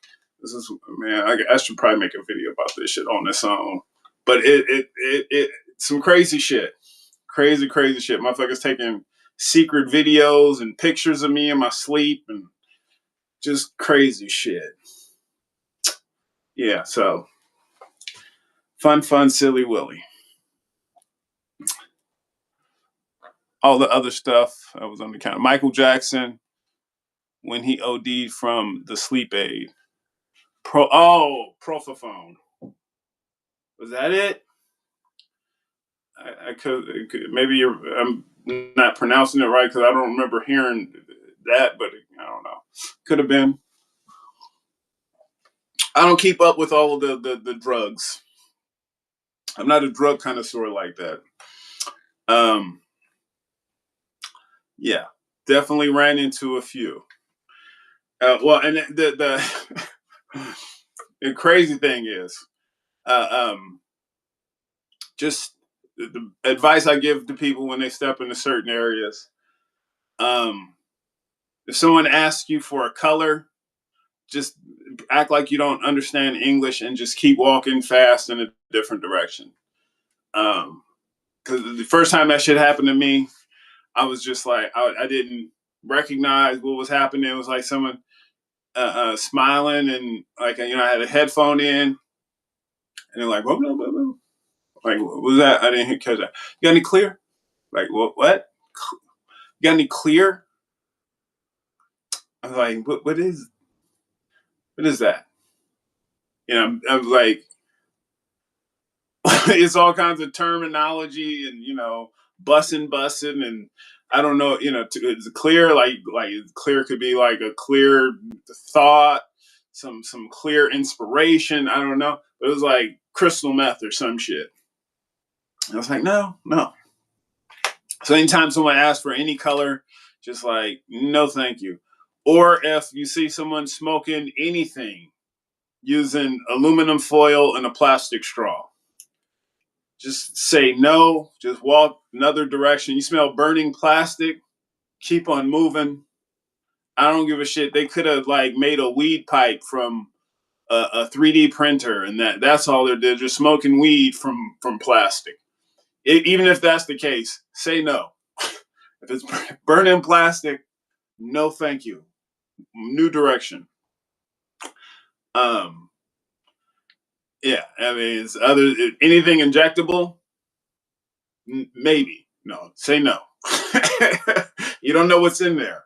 This is man. I should probably make a video about this shit on its own. But it some crazy shit, crazy shit. Motherfuckers taking secret videos and pictures of me in my sleep and just crazy shit. Yeah, so fun, silly Willy. All the other stuff I was on the counter. Michael Jackson when he OD'd from the sleep aid. Propofone. Was that it? I could maybe I'm not pronouncing it right because I don't remember hearing that, but I don't know. Could have been. I don't keep up with all of the drugs. I'm not a drug connoisseur like that. Um, yeah, definitely ran into a few. Well, and the crazy thing is, uh, um, just the advice I give to people when they step into certain areas. Um, if someone asks you for a color, just act like you don't understand English and just keep walking fast in a different direction. Because the first time that shit happened to me, I was just like, I didn't recognize what was happening. It was like someone smiling and like, I had a headphone in and they're like, whoa, whoa, whoa, whoa. Like, what was that? I didn't catch that. You got any clear? Like, what? You got any clear? I was like, what is that? I'm like, it's all kinds of terminology and bussing and I don't know, it's clear like clear could be like a clear thought, some clear inspiration. I don't know. It was like crystal meth or some shit. I was like, no. So anytime someone asks for any color, just like no, thank you. Or if you see someone smoking anything using aluminum foil and a plastic straw, just say no, just walk another direction. You smell burning plastic, keep on moving. I don't give a shit. They could have like made a weed pipe from a 3D printer, and that's all they're just smoking weed from plastic. Even if that's the case, say no. If it's burning plastic, no, thank you. New direction. Um, yeah, I mean, it's other anything injectable, maybe. No, say no. You don't know what's in there.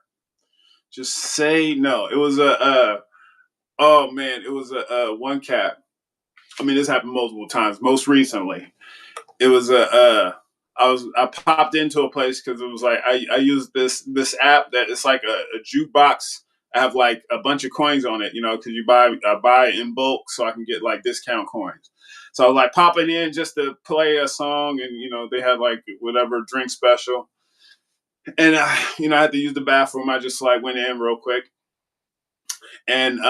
Just say no. It was oh man, it was a one cat. I mean, this happened multiple times. Most recently, it was I popped into a place because it was like I used this app that it's like a jukebox. I have like a bunch of coins on it, because you buy in bulk, so I can get like discount coins. So I was like popping in just to play a song, and they had like whatever drink special, and I had to use the bathroom. I just like went in real quick, and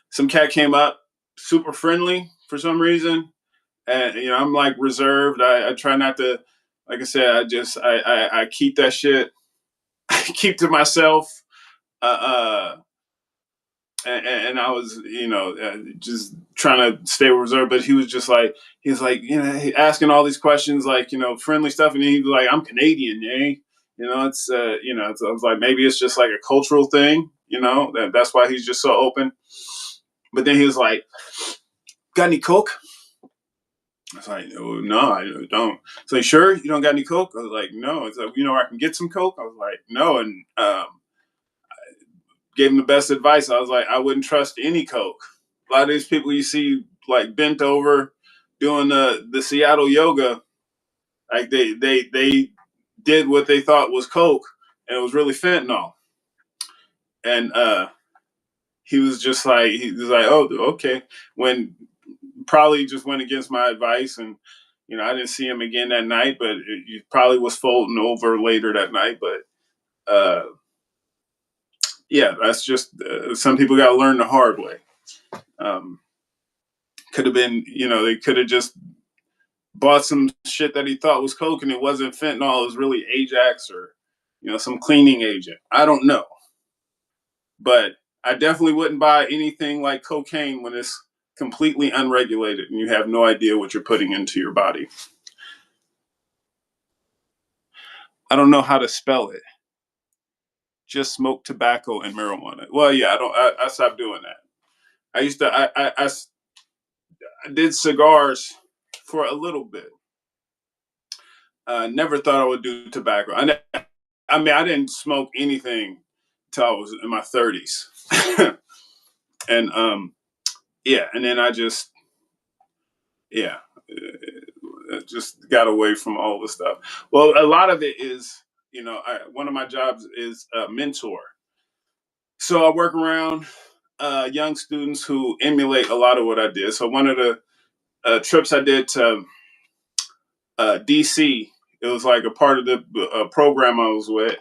some cat came up, super friendly for some reason, and I'm like reserved. I try not to, like I said, I keep that shit, I keep to myself. Uh, and I was, just trying to stay reserved. But he was like, asking all these questions, like, friendly stuff. And he was like, I'm Canadian, eh? I was like, maybe it's just like a cultural thing, that's why he's just so open. But then he was like, got any Coke? I was like, oh, no, I don't. So, like, sure, you don't got any Coke? I was like, no. It's like, where I can get some Coke? I was like, no. And gave him the best advice. I was like, I wouldn't trust any Coke. A lot of these people you see like bent over doing the Seattle yoga, like they did what they thought was Coke, and it was really fentanyl. And he was like, oh, okay. When probably just went against my advice, and I didn't see him again that night, but it probably was folding over later that night. But yeah, that's just some people got to learn the hard way. Um, could have been, they could have just bought some shit that he thought was coke and it wasn't fentanyl. It was really Ajax or, some cleaning agent. I don't know, but I definitely wouldn't buy anything like cocaine when it's completely unregulated and you have no idea what you're putting into your body. I don't know how to spell it. Just smoke tobacco and marijuana. Well, yeah, I don't. I stopped doing that. I used to I did cigars for a little bit. Never thought I would do tobacco. I mean, I didn't smoke anything till I was in my 30s, and yeah, and then I just yeah, just got away from all the stuff. Well, a lot of it is, one of my jobs is a mentor, so I work around young students who emulate a lot of what I did. So one of the trips I did to DC, it was like a part of the program I was with,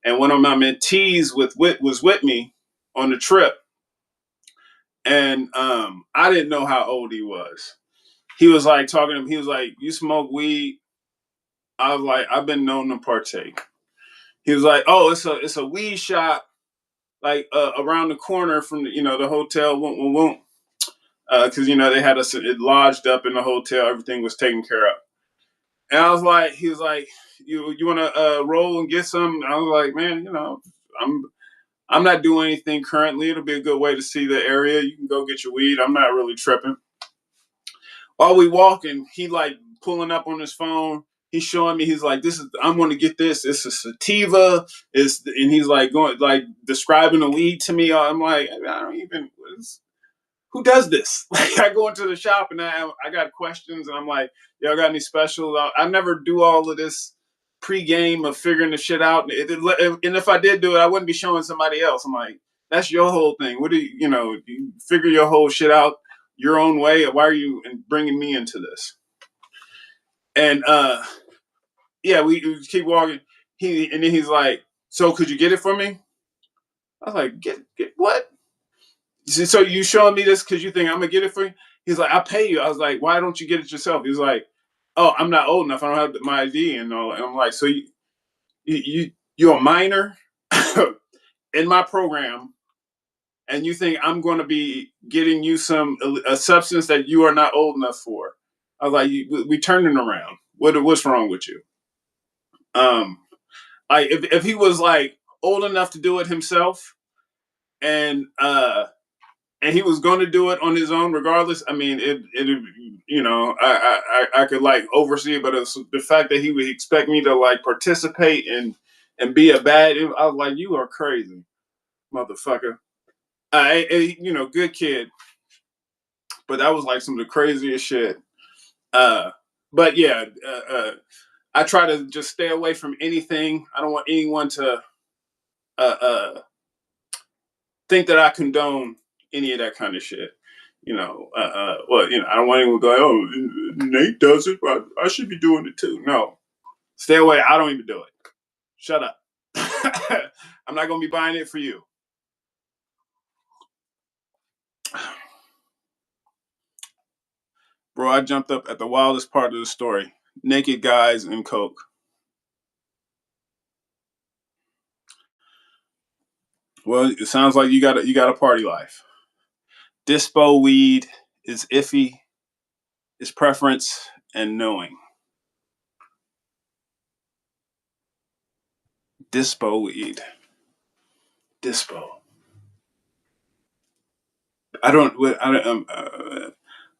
and one of my mentees was with me on the trip, and I didn't know how old he was. He was like talking to him. He was like, "You smoke weed?" I was like, "I've been known to partake." He was like, "Oh, it's a weed shop like around the corner from the hotel." Because they had us it lodged up in the hotel. Everything was taken care of. And I was like, he was like, "You want to roll and get some?" And I was like, "Man, I'm I'm not doing anything currently. It'll be a good way to see the area. You can go get your weed. I'm not really tripping." While we walking, he like pulling up on his phone. He's showing me. He's like, "This is. I'm going to get this. It's a sativa. And he's like going like describing the weed to me. I'm like, I don't even. Who does this? Like, I go into the shop and I got questions, and I'm like, "Y'all got any specials?" I never do all of this pre-game of figuring the shit out. And if I did do it, I wouldn't be showing somebody else. I'm like, that's your whole thing. What do you figure your whole shit out your own way? Why are you bringing me into this? And yeah, we keep walking. And then he's like, "So could you get it for me?" I was like, get what?" He said, "So you showing me this because you think I'm gonna get it for you?" He's like, "I'll pay you." I was like, "Why don't you get it yourself?" He was like, "Oh, I'm not old enough. I don't have my ID and all." And I'm like, "So you're a minor in my program, and you think I'm going to be getting you a substance that you are not old enough for?" I was like, "We turning around. What's wrong with you?" Um, like if he was like old enough to do it himself, and he was going to do it on his own regardless. I mean, I could like oversee it, but it's the fact that he would expect me to like participate and be a bad. I was like, "You are crazy, motherfucker." Good kid, but that was like some of the craziest shit. Uh, but yeah, I try to just stay away from anything. I don't want anyone to think that I condone any of that kind of shit. I don't want anyone to go, "Oh, Nate does it. I should be doing it too." No, stay away. I don't even do it. Shut up. I'm not going to be buying it for you. Bro, I jumped up at the wildest part of the story. Naked guys and coke. Well, it sounds like you got a party life. Dispo weed is iffy, is preference and knowing. Dispo weed. Dispo.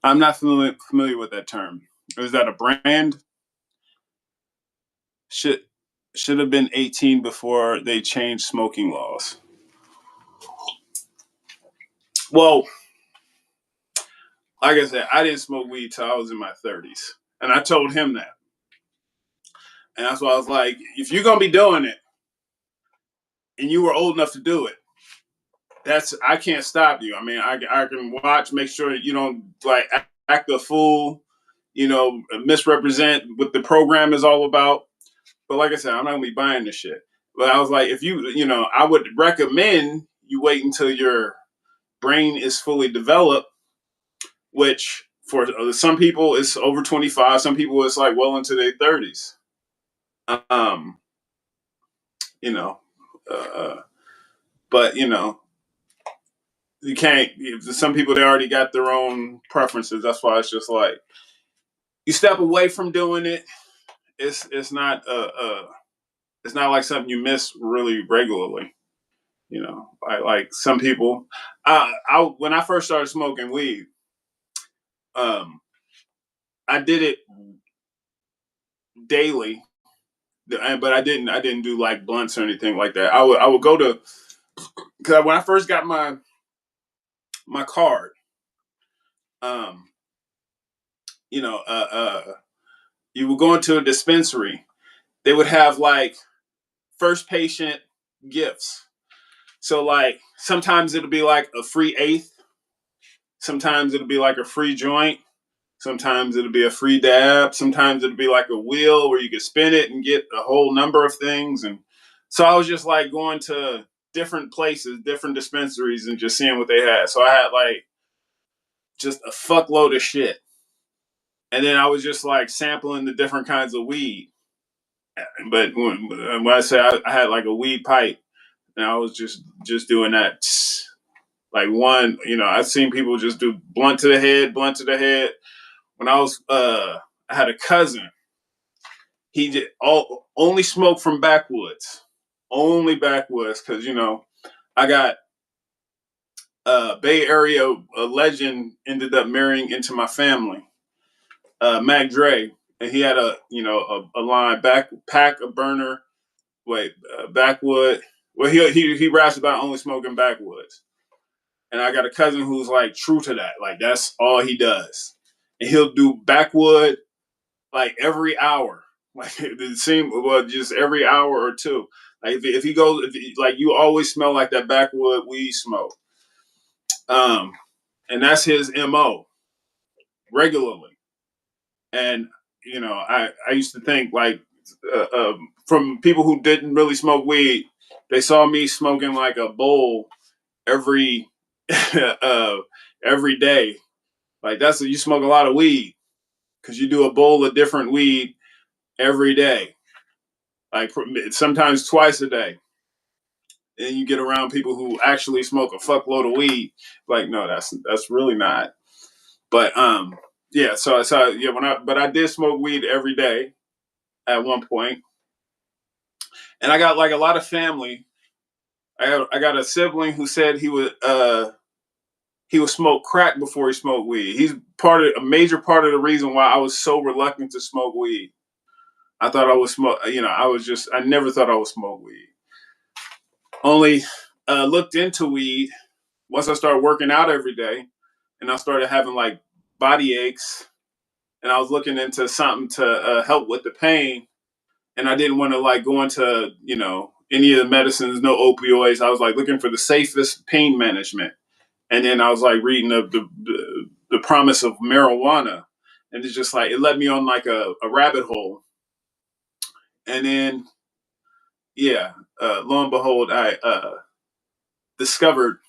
I'm not familiar with that term. Is that a brand? Should should have been 18 before they changed smoking laws. Well, like I said, I didn't smoke weed till I was in my 30s, and I told him that, and that's why I was like, if you're gonna be doing it, and you were old enough to do it, I can't stop you. I mean, I can watch, make sure you don't like act a fool, misrepresent what the program is all about. But like I said, I'm not gonna be buying this shit. But I was like, if I would recommend you wait until your brain is fully developed, which for some people it's over 25. Some people it's like well into their 30s. Um, you know, uh, but you can't. Some people they already got their own preferences. That's why it's just like you step away from doing it. It's not it's not like something you miss really regularly. Like some people, when I first started smoking weed, um, I did it daily, but I didn't do like blunts or anything like that. I would go to, because when I first got my card, um, you know, you would go into a dispensary. They would have like first patient gifts. So like sometimes it'll be like a free eighth, sometimes it'll be like a free joint, sometimes it'll be a free dab, sometimes it'll be like a wheel where you could spin it and get a whole number of things. And so I was just like going to different places, different dispensaries, and just seeing what they had. So I had like just a fuckload of shit. And then I was just like sampling the different kinds of weed. But when I say I had like a weed pipe, and I was just doing that. Like one, I've seen people just do blunt to the head, blunt to the head. When I had a cousin. He did only smoke from backwoods, only backwoods, because I got Bay Area a legend ended up marrying into my family, Mac Dre, and he had a line pack a burner, backwood. Well, he raps about only smoking backwoods, and I got a cousin who's like true to that. Like that's all he does, and he'll do backwood like every hour. Like it seemed well, just every hour or two. Like if he goes, like you always smell like that backwood weed smoke. Um, and that's his MO regularly. And I used to think like from people who didn't really smoke weed, they saw me smoking like a bowl every uh, every day. Like you smoke a lot of weed because you do a bowl of different weed every day, like sometimes twice a day. And you get around people who actually smoke a fuckload of weed. Like, no, that's really not. But yeah. So yeah. But I did smoke weed every day at one point, and I got like a lot of family. I got a sibling who said he would smoke crack before he smoked weed. He's a major part of the reason why I was so reluctant to smoke weed. I thought I would smoke. I never thought I would smoke weed. Only looked into weed once I started working out every day, and I started having like body aches, and I was looking into something to help with the pain, and I didn't want to like go into any of the medicines, no opioids. I was like looking for the safest pain management, and then I was like reading the promise of marijuana, and it's just like it led me on like a rabbit hole, and then yeah, lo and behold, I discovered.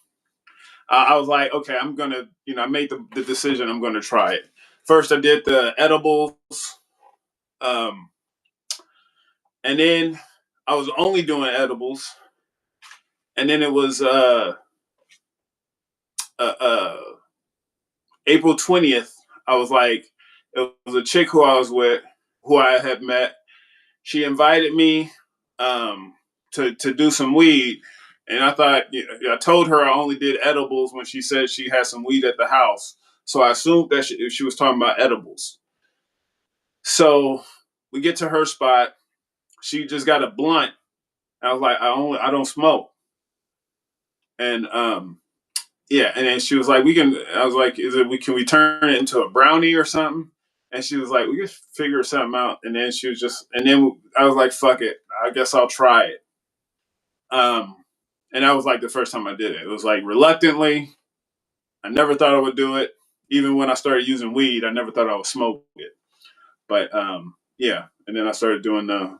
I was like, okay, I'm gonna, I made the decision. I'm gonna try it. First, I did the edibles, um, and then I was only doing edibles, and then it was uh, uh, April 20th. I was like, it was a chick who I was with, who I had met. She invited me to do some weed, and I thought I told her I only did edibles when she said she had some weed at the house. So I assumed that she was talking about edibles. So we get to her spot. She just got a blunt. I was like, I don't smoke. And yeah, and then she was like, we can. I was like, can we turn it into a brownie or something? And she was like, we can figure something out. And then and then I was like, fuck it. I guess I'll try it. Um, and that was like the first time I did it. It was like reluctantly. I never thought I would do it. Even when I started using weed, I never thought I would smoke it. But yeah, and then I started doing the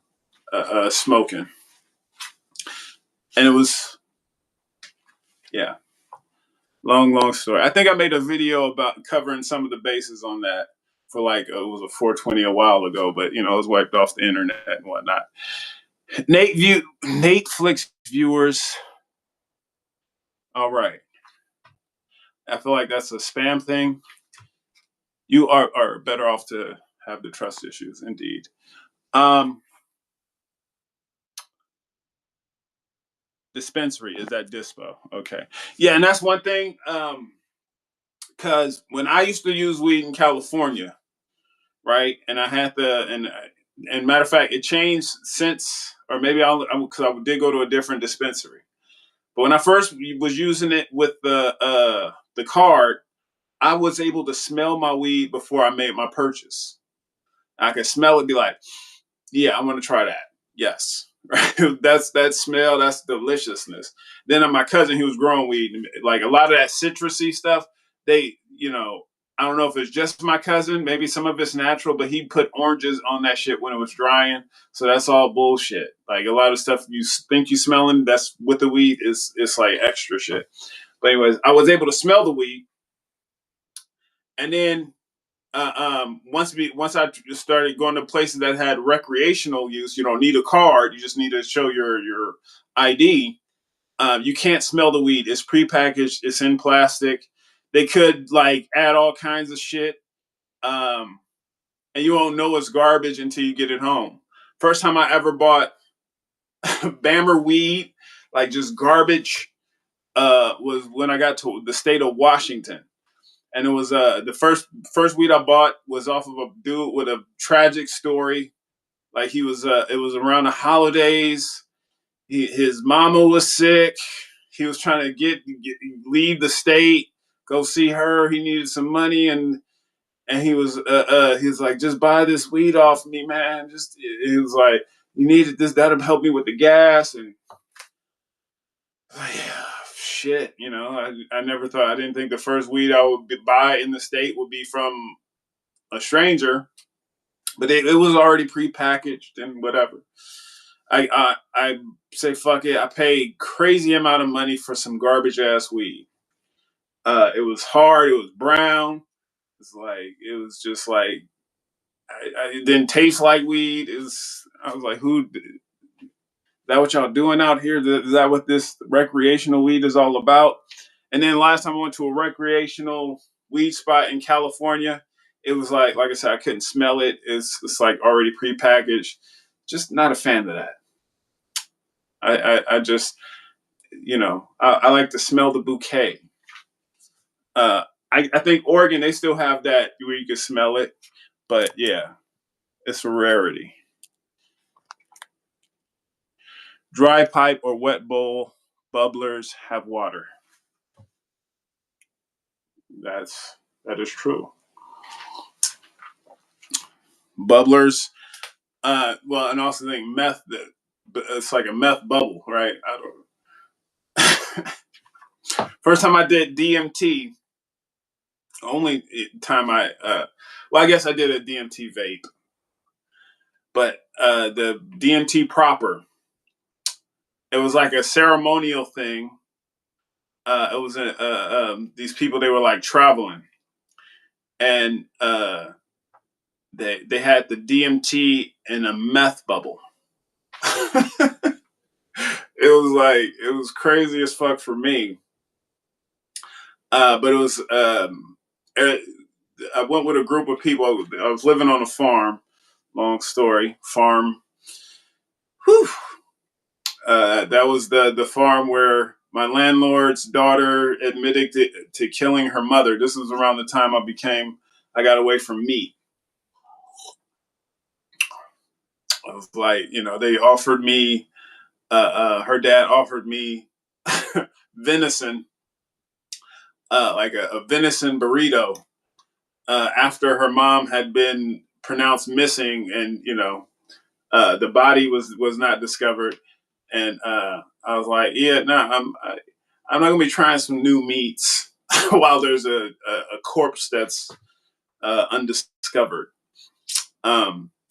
smoking, and it was yeah, long story. I think I made a video about covering some of the bases on that for like it was a 420 a while ago, but it was wiped off the internet and whatnot. Nate Flix viewers. All right, I feel like that's a spam thing. You are better off to have the trust issues, indeed. Um, Dispensary is that dispo. Okay. Yeah, and that's one thing. Because when I used to use weed in California, right, and I had the and matter of fact, it changed since, or maybe I'll because I did go to a different dispensary. But when I first was using it with the card, I was able to smell my weed before I made my purchase. I could smell it, be like, yeah, I'm gonna try that. Yes. Right. That's that smell, that's deliciousness. Then my cousin, he was growing weed, like a lot of that citrusy stuff, they, I don't know if it's just my cousin, maybe some of it's natural, but he put oranges on that shit when it was drying. So that's all bullshit. Like a lot of stuff you think you smelling, that's with the weed is it's like extra shit. But anyways, I was able to smell the weed, and then once I started going to places that had recreational use, you don't need a card. You just need to show your ID. You can't smell the weed. It's prepackaged. It's in plastic. They could like add all kinds of shit, um, and you won't know it's garbage until you get it home. First time I ever bought Bammer weed, like just garbage, was when I got to the state of Washington. And it was the first weed I bought was off of a dude with a tragic story. Like he was, it was around the holidays. His mama was sick. He was trying to leave the state, go see her. He needed some money, and he was like, just buy this weed off me, man. Just he was like, you needed this, that'll help me with the gas, and yeah, shit, I never thought, I didn't think the first weed I would buy in the state would be from a stranger, but it was already prepackaged and whatever. I say fuck it. I paid crazy amount of money for some garbage ass weed. It was hard. It was brown. It was just like it didn't taste like weed. I was like, who? That what y'all doing out here? Is that what this recreational weed is all about? And then last time I went to a recreational weed spot in California, it was like I said, I couldn't smell it. It's like already prepackaged. Just not a fan of that. I just, I like to smell the bouquet. I think Oregon, they still have that where you can smell it, but yeah, it's a rarity. Dry pipe or wet bowl, bubblers have water. That is true. Bubblers, well, and also think meth. It's like a meth bubble, right? I don't. First time I did DMT, only time well, I guess I did a DMT vape, but the DMT proper, it was like a ceremonial thing. It was these people, they were like traveling, and they had the DMT in a meth bubble. It was crazy as fuck for me. But it was I went with a group of people. I was living on a farm. Long story. Farm. Whew. That was the farm where my landlord's daughter admitted to killing her mother. This was around the time I got away from meat. I was like, they offered me, her dad offered me venison, like a venison burrito, after her mom had been pronounced missing, and the body was not discovered. And I was like, yeah, no, I'm not gonna be trying some new meats while there's a corpse that's undiscovered.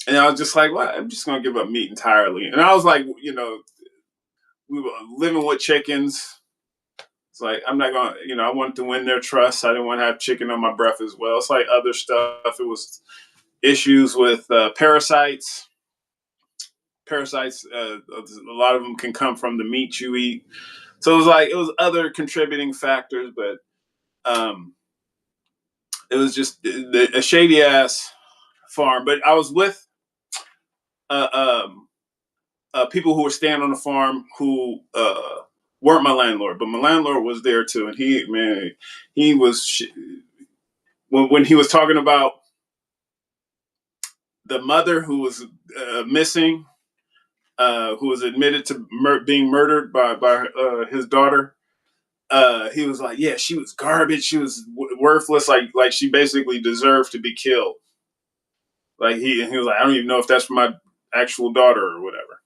And I was just like, well, I'm just gonna give up meat entirely. And I was like, we were living with chickens. It's like I'm not gonna, I wanted to win their trust. I didn't want to have chicken on my breath as well. It's like other stuff. It was issues with parasites. Parasites, a lot of them can come from the meat you eat. So it was other contributing factors, but it was just a shady ass farm. But I was with uh, um, people who were staying on the farm who weren't my landlord, but my landlord was there too, and he was when he was talking about the mother who was missing, who was admitted to being murdered by his daughter. He was like, "Yeah, she was garbage. She was worthless. Like she basically deserved to be killed." Like he was like, "I don't even know if that's my actual daughter or whatever."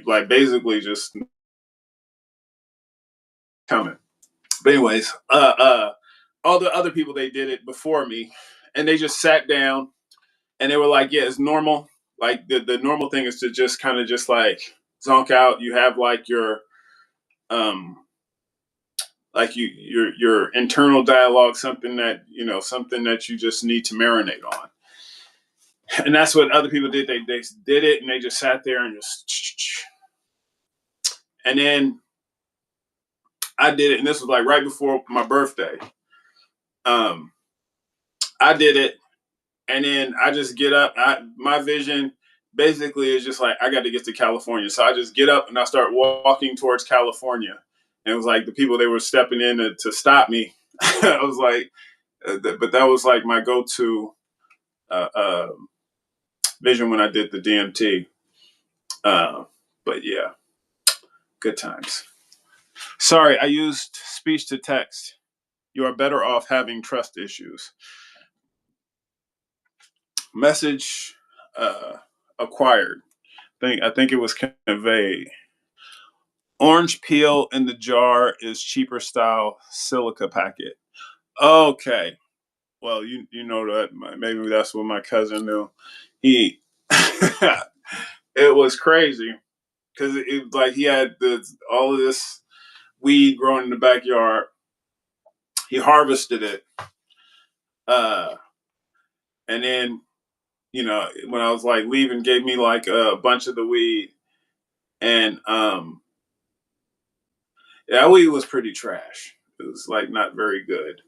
Like basically just coming. But anyways, all the other people they did it before me, and they just sat down and they were like, "Yeah, it's normal. Like the normal thing is to just kind of just like zonk out. You have like your um your internal dialogue, something that you just need to marinate on." And that's what other people did. They did it and they just sat there and just and then I did it, and this was like right before my birthday. Um, I did it, and then I just get up. My vision basically is just like I got to get to California, so I just get up and I start walking towards California. And it was like the people they were stepping in to stop me. I was like, but that was like my go-to uh, uh, vision when I did the DMT. Uh, but yeah, good times. Sorry, I used speech to text. You are better off having trust issues. Message uh, acquired. I think it was conveyed. Orange peel in the jar is cheaper style silica packet. Okay. Well, you know that maybe that's what my cousin knew. He it was crazy because it like he had all of this weed growing in the backyard. He harvested it, uh, and then when I was like leaving, gave me like a bunch of the weed, and that weed was pretty trash. It was like not very good.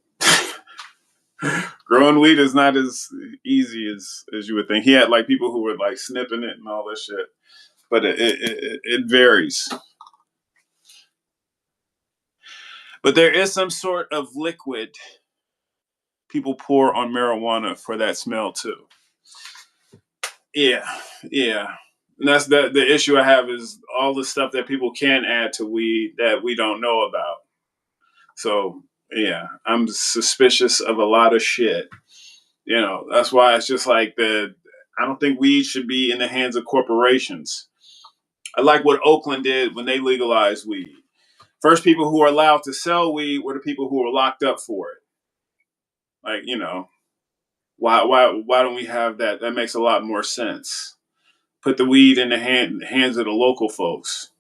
Growing weed is not as easy as you would think. He had like people who were like snipping it and all this shit, but it varies. But there is some sort of liquid people pour on marijuana for that smell too. Yeah, yeah. And that's the issue I have is all the stuff that people can add to weed that we don't know about. So yeah, I'm suspicious of a lot of shit. That's why it's just like I don't think weed should be in the hands of corporations. I like what Oakland did when they legalized weed. First people who were allowed to sell weed were the people who were locked up for it. Like, why don't we have that? That makes a lot more sense. Put the weed in the hands of the local folks.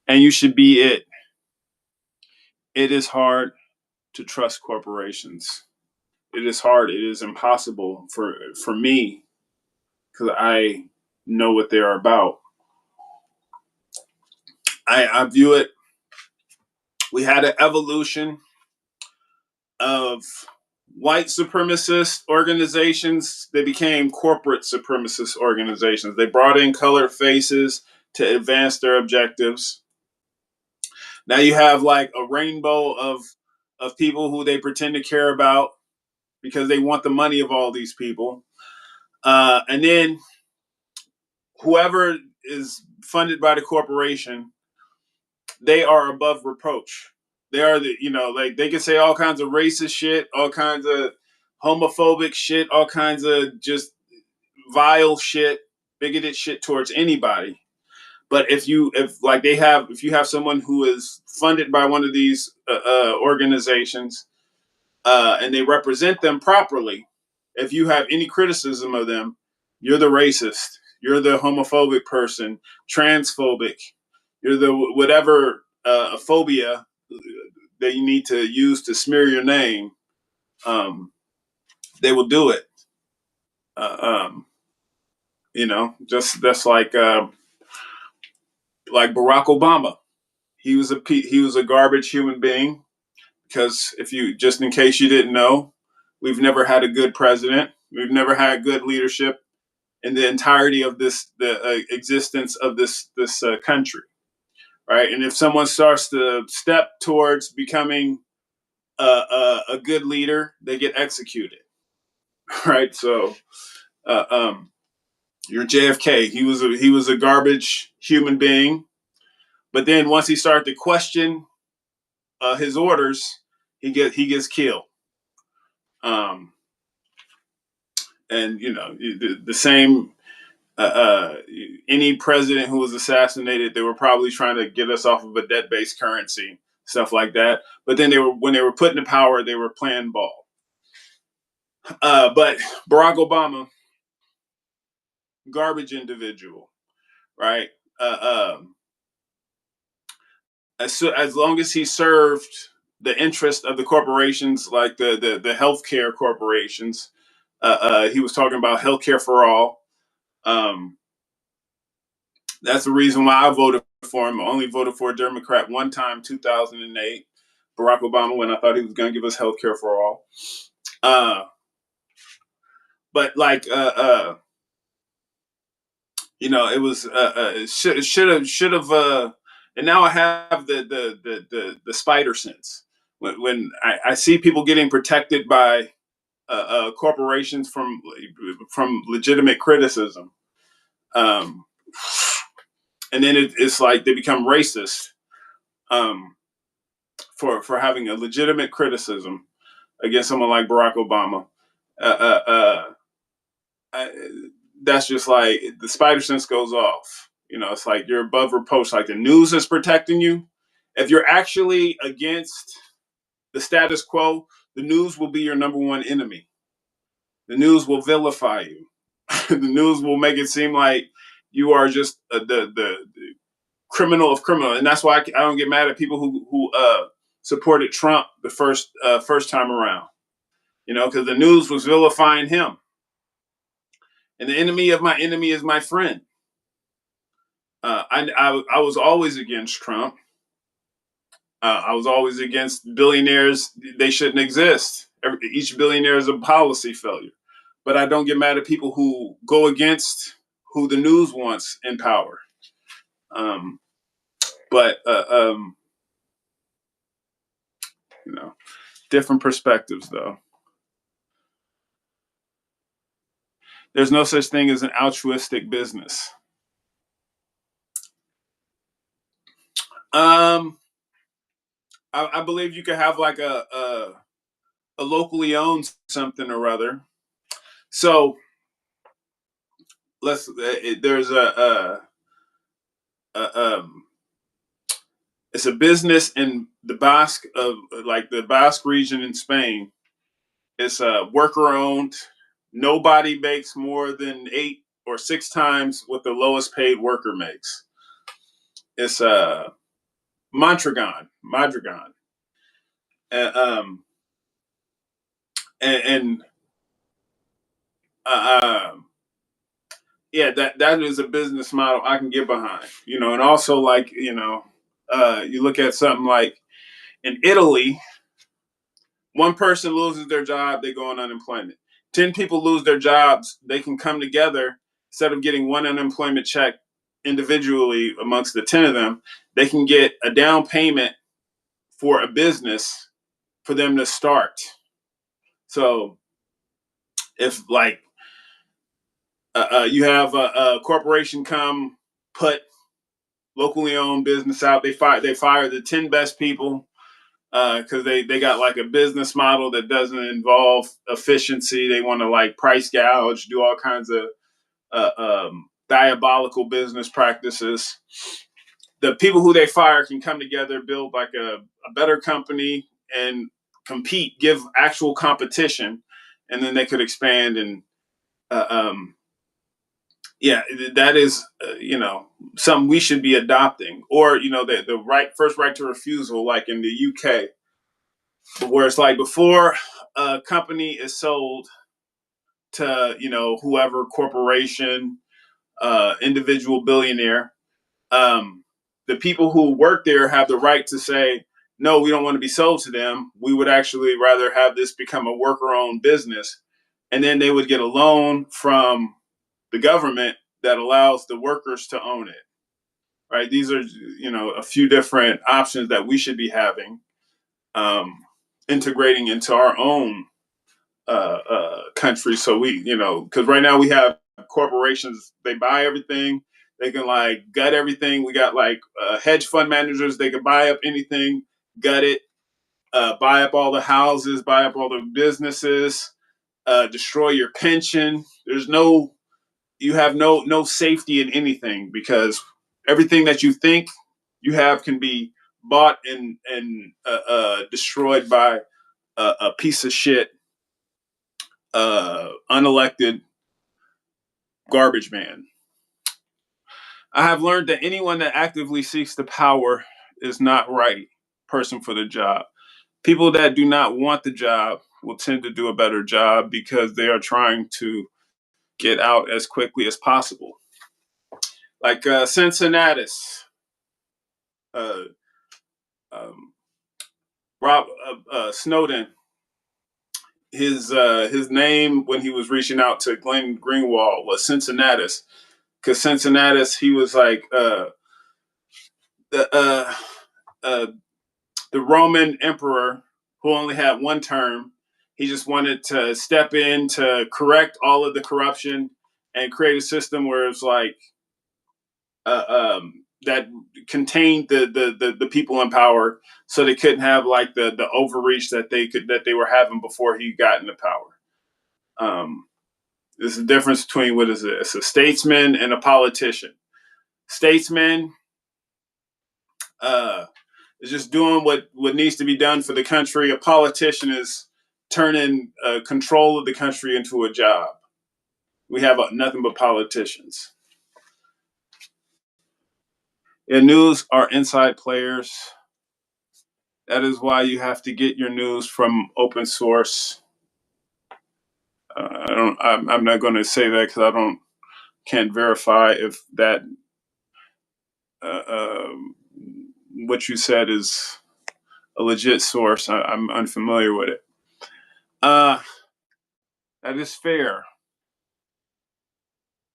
And you should be it. It is hard to trust corporations. It is hard. It is impossible for me because I know what they're about. I view it. We had an evolution of white supremacist organizations. They became corporate supremacist organizations. They brought in colored faces to advance their objectives. Now you have like a rainbow of people who they pretend to care about because they want the money of all these people. And then whoever is funded by the corporation, they are above reproach. They are like they can say all kinds of racist shit, all kinds of homophobic shit, all kinds of just vile shit, bigoted shit towards anybody. But if you have someone who is funded by one of these organizations, and they represent them properly, if you have any criticism of them, you're the racist, you're the homophobic person, transphobic, you're the whatever phobia that you need to use to smear your name. They will do it. Uh, um, just that's like Barack Obama. He was a garbage human being because if you just in case you didn't know, we've never had a good president. We've never had good leadership in the entirety of the existence of this country. right? And if someone starts to step towards becoming a good leader, they get executed, right? So, uh, um, you're JFK. He was a garbage human being, but then once he started to question his orders, he gets killed. Um, and the same. Uh, uh, any president who was assassinated, they were probably trying to get us off of a debt-based currency, stuff like that. But then when they were put into power, they were playing ball. But Barack Obama, garbage individual, right? As long as he served the interest of the corporations, like the healthcare corporations, he was talking about healthcare for all. Um, that's the reason why I voted for him. I only voted for a Democrat one time, 2008. Barack Obama, when I thought he was going to give us healthcare for all. Uh, but like, it was should have. And now I have the spider sense when I see people getting protected by corporations from legitimate criticism. Um, and then it's like they become racist um, for having a legitimate criticism against someone like Barack Obama. Uh, uh, uh, I, that's just like the spider sense goes off. It's like you're above reproach. Like the news is protecting you. If you're actually against the status quo, the news will be your number one enemy. The news will vilify you. The news will make it seem like you are just the criminal of criminal, and that's why I don't get mad at people who supported Trump the first time around. Because the news was vilifying him, and the enemy of my enemy is my friend. I was always against Trump. I was always against billionaires. They shouldn't exist. Each billionaire is a policy failure. But I don't get mad at people who go against who the news wants in power. Um, but you know, different perspectives though. There's no such thing as an altruistic business. Um, I believe you could have like a locally owned something or other. So there's a it's a business in the Basque of like the Basque region in Spain. It's worker owned. Nobody makes more than 8 or 6 times what the lowest paid worker makes. It's Mondragon, uh, um, and uh, yeah, that is a business model I can get behind. And also like you look at something like in Italy, one person loses their job, they go on unemployment. 10 people lose their jobs, they can come together instead of getting one unemployment check individually amongst the 10 of them. They can get a down payment for a business for them to start. So if like you have a corporation come put locally owned business out, they fire the 10 best people because they got like a business model that doesn't involve efficiency. They want to like price gouge, do all kinds of diabolical business practices. The people who they fire can come together, build like a better company, and compete, give actual competition, and then they could expand. And uh, um, yeah, that is something we should be adopting. Or the right to refusal, like in the UK, where it's like before a company is sold to whoever corporation, individual billionaire, um, the people who work there have the right to say, no, we don't want to be sold to them. We would actually rather have this become a worker-owned business. And then they would get a loan from the government that allows the workers to own it. right? These are, a few different options that we should be having, um, integrating into our own country. So because right now we have corporations, they buy everything. They can like gut everything. We got like hedge fund managers. They can buy up anything, gut it, buy up all the houses, buy up all the businesses, destroy your pension. You have no safety in anything because everything that you think you have can be bought and destroyed by a piece of shit, unelected garbage man. I have learned that anyone that actively seeks the power is not right person for the job. People that do not want the job will tend to do a better job because they are trying to get out as quickly as possible. Like Cincinnatus, uh, um, Rob Snowden, his name when he was reaching out to Glenn Greenwald was Cincinnatus, because Cincinnatus he was like the uh, the Roman emperor who only had one term. He just wanted to step in to correct all of the corruption and create a system where it's like that contained the people in power, so they couldn't have like the overreach that they were having before he got into power. There's a difference between what is it? It's a statesman and a politician. Statesman uh, is just doing what needs to be done for the country. A politician is turning control of the country into a job. We have nothing but politicians. And news are inside players. That is why you have to get your news from open source. I don't. I'm not going to say that because can't verify if that uh, um, what you said is a legit source. I'm unfamiliar with it. Uh, that is fair.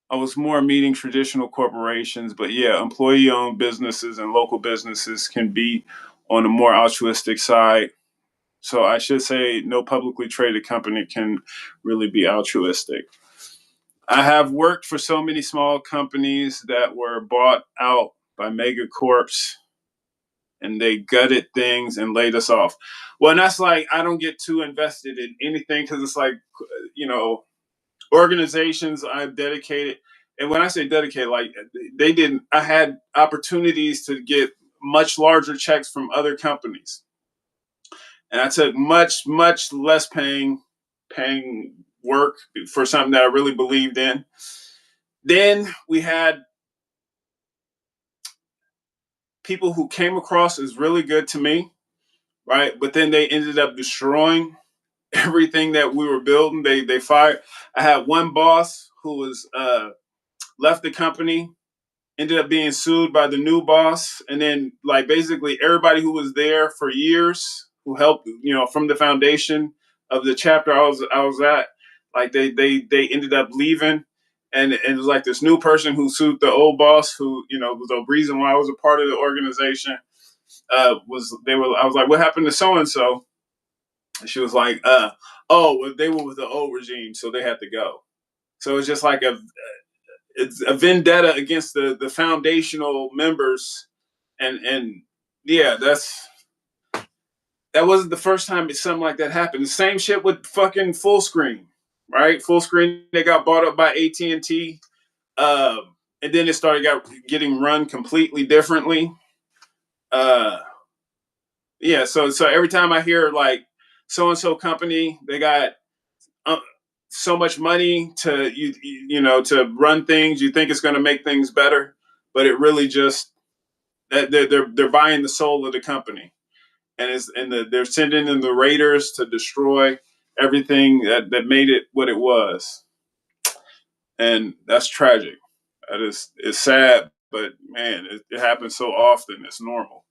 I was more meeting traditional corporations, but yeah, employee owned businesses and local businesses can be on a more altruistic side. So I should say no publicly traded company can really be altruistic. I have worked for so many small companies that were bought out by mega corps and they gutted things and laid us off. Well, and that's like, I don't get too invested in anything because it's like, you know, organizations I've dedicated. And when I say dedicated, like I had opportunities to get much larger checks from other companies. And I took much less paying work for something that I really believed in. Then we had people who came across as really good to me, right? But then they ended up destroying everything that we were building. They fired. I had one boss who was left the company, ended up being sued by the new boss, and then like basically everybody who was there for years who helped, from the foundation of the chapter I was at, like they ended up leaving. And it was like this new person who sued the old boss, who was the reason why I was a part of the organization. I was like, what happened to so and so? And she was like, oh, well, they were with the old regime, so they had to go. So it's just like it's a vendetta against the foundational members, and yeah, that wasn't the first time something like that happened. The same shit with fucking Full Screen, right? Full Screen, they got bought up by AT&T, and then it started getting run completely differently. Uh, yeah, so every time I hear like so and so company, they got uh, so much money to to run things. You think it's going to make things better, but it really just they're buying the soul of the company, and they're sending in the raiders to destroy everything that made it what it was, and that's tragic. It's sad, but man, it happens so often. It's normal.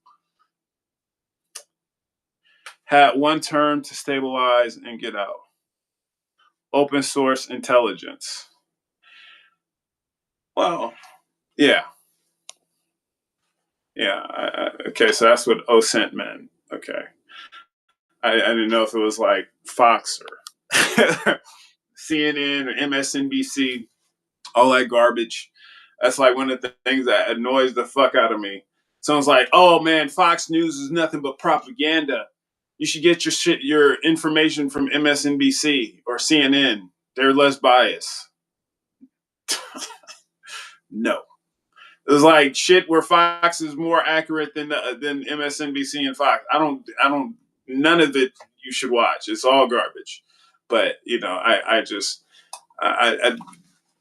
Had one term to stabilize and get out. Open source intelligence. Well, yeah. Yeah. Okay, so that's what OSINT meant. Okay. I didn't know if it was like Fox or CNN or MSNBC, all that garbage. That's like one of the things that annoys the fuck out of me. Someone's like, "Oh man, Fox News is nothing but propaganda. You should get your information from MSNBC or CNN. They're less biased." No, it was like shit where Fox is more accurate than MSNBC and Fox. I don't. None of it you should watch. It's all garbage. But I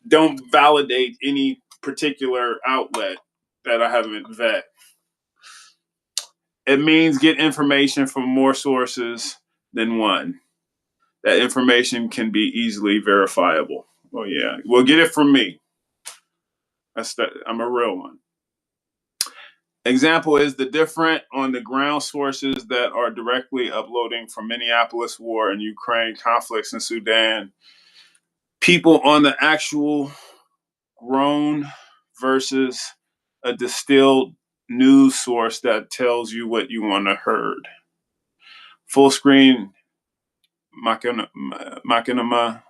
don't validate any particular outlet that I haven't vet. It means get information from more sources than one. That information can be easily verifiable. Oh yeah, well, get it from me. I'm a real one. Example is the different on the ground sources that are directly uploading from Minneapolis war and Ukraine conflicts in Sudan. People on the actual grown versus a distilled news source that tells you what you want to heard. Full screen machinima,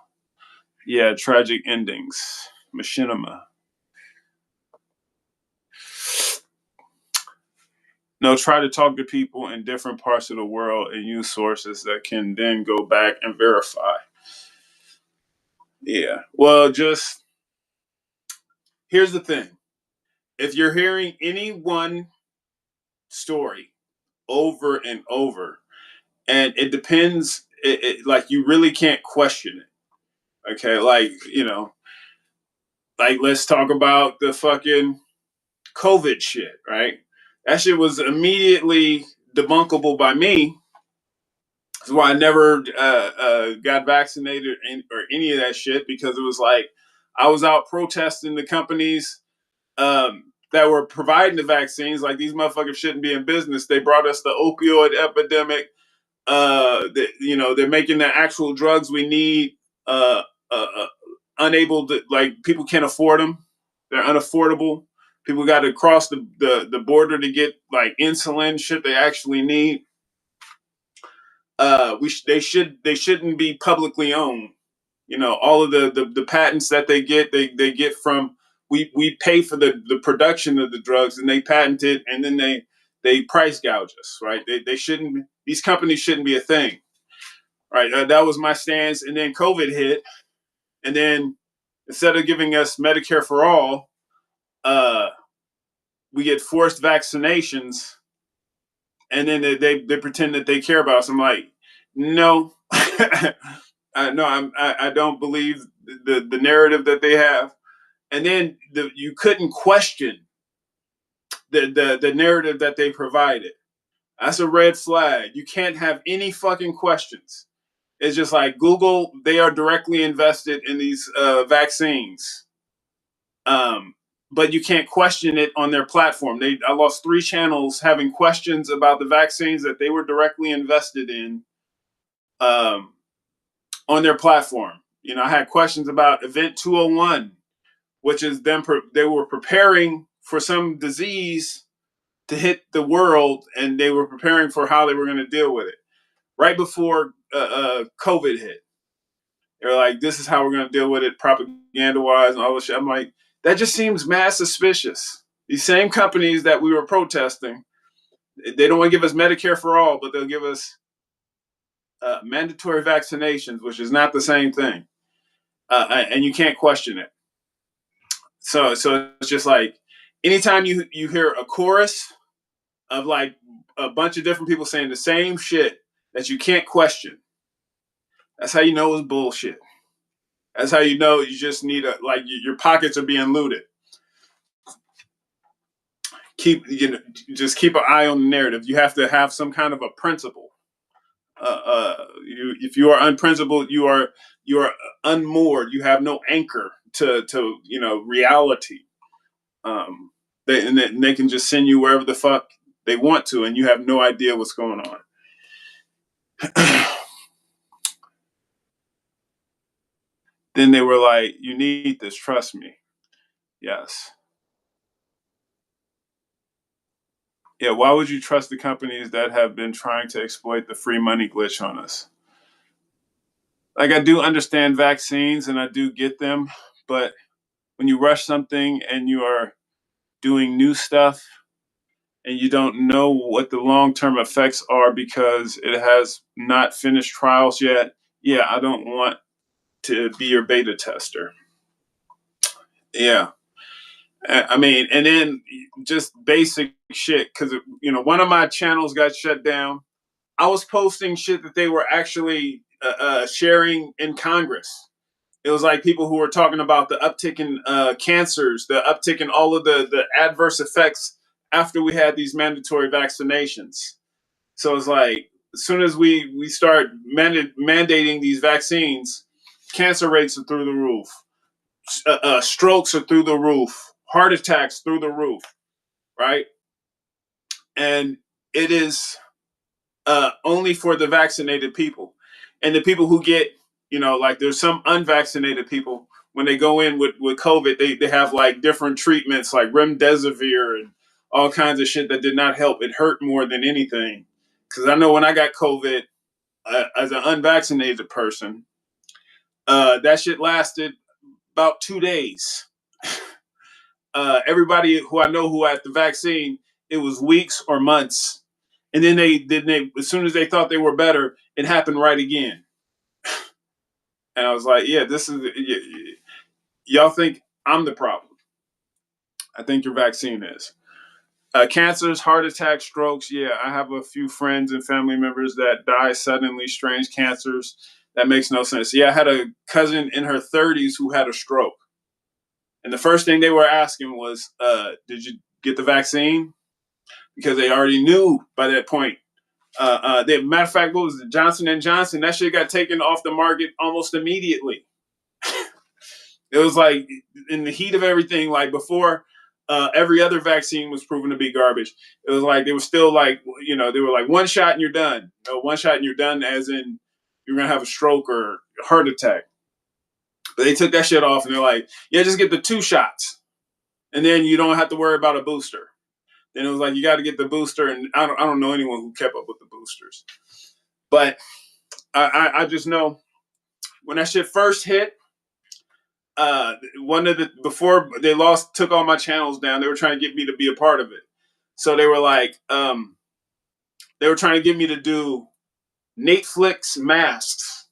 yeah, tragic endings, machinima. No, try to talk to people in different parts of the world and use sources that can then go back and verify. Yeah. Well, just here's the thing. If you're hearing any one story over and over, and it depends, like you really can't question it. Okay. Like let's talk about the fucking COVID shit, right? That shit was immediately debunkable by me. That's why I never got vaccinated or any of that shit because it was like I was out protesting the companies that were providing the vaccines. Like these motherfuckers shouldn't be in business. They brought us the opioid epidemic. They're making the actual drugs we need. Uh, uh, uh, Unable to, like, people can't afford them. They're unaffordable. People got to cross the border to get like insulin shit they actually need. They shouldn't be publicly owned. All of the patents that they get from we pay for the production of the drugs and they patent it and then they price gouge us, right? They shouldn't, these companies shouldn't be a thing, right? That was my stance. And then COVID hit, and then instead of giving us Medicare for all, uh, we get forced vaccinations, and then they pretend that they care about us. I'm like, no, no, I don't believe the narrative that they have. And then you couldn't question the narrative that they provided. That's a red flag. You can't have any fucking questions. It's just like Google, they are directly invested in these vaccines. Um, but you can't question it on their platform. I lost 3 channels having questions about the vaccines that they were directly invested in um, on their platform. I had questions about Event 201, which is them. They were preparing for some disease to hit the world, and they were preparing for how they were going to deal with it. Right before COVID hit, they're like, "This is how we're going to deal with it, propaganda-wise, and all this shit." I'm like, that just seems mad suspicious. These same companies that we were protesting, they don't want to give us Medicare for all, but they'll give us mandatory vaccinations, which is not the same thing, and you can't question it. So it's just like anytime you hear a chorus of like a bunch of different people saying the same shit that you can't question, that's how you know it's bullshit. That's how you know you just need your pockets are being looted. Just keep an eye on the narrative. You have to have some kind of a principle. If you are unprincipled, you are unmoored. You have no anchor to reality. They can just send you wherever the fuck they want to, and you have no idea what's going on. Then they were like, "You need this. Trust me." Yes. Yeah, why would you trust the companies that have been trying to exploit the free money glitch on us? Like, I do understand vaccines and I do get them, but when you rush something and you are doing new stuff and you don't know what the long term effects are because it has not finished trials yet, yeah, I don't want to be your beta tester. Yeah. I mean, and then just basic shit because, one of my channels got shut down. I was posting shit that they were actually sharing in Congress. It was like people who were talking about the uptick in cancers, the uptick in all of the adverse effects after we had these mandatory vaccinations. So it's like as soon as we start mandating these vaccines, cancer rates are through the roof, strokes are through the roof, heart attacks through the roof, right? And it is only for the vaccinated people. And the people who get, like there's some unvaccinated people, when they go in with COVID, they have like different treatments like remdesivir and all kinds of shit that did not help. It hurt more than anything. Because I know when I got COVID as an unvaccinated person, that shit lasted about 2 days. Everybody who I know who had the vaccine, it was weeks or months. And then they as soon as they thought they were better, it happened right again. And I was like, yeah, this is y'all think I'm the problem. I think your vaccine is. Cancers, heart attacks, strokes. Yeah, I have a few friends and family members that die suddenly, strange cancers. That makes no sense. Yeah, I had a cousin in her 30s who had a stroke. And the first thing they were asking was, did you get the vaccine? Because they already knew by that point. Matter of fact, what was it? Johnson and Johnson? That shit got taken off the market almost immediately. It was like in the heat of everything, like before every other vaccine was proven to be garbage. It was like they were still like, they were like one shot and you're done. One shot and you're done, as in you're gonna have a stroke or a heart attack. But they took that shit off and they're like, yeah, just get the 2 shots, and then you don't have to worry about a booster. Then it was like you got to get the booster, and I don't know anyone who kept up with the boosters, but I just know when that shit first hit, one of the before they took all my channels down, they were trying to get me to be a part of it. So they were like, they were trying to get me to do Netflix masks.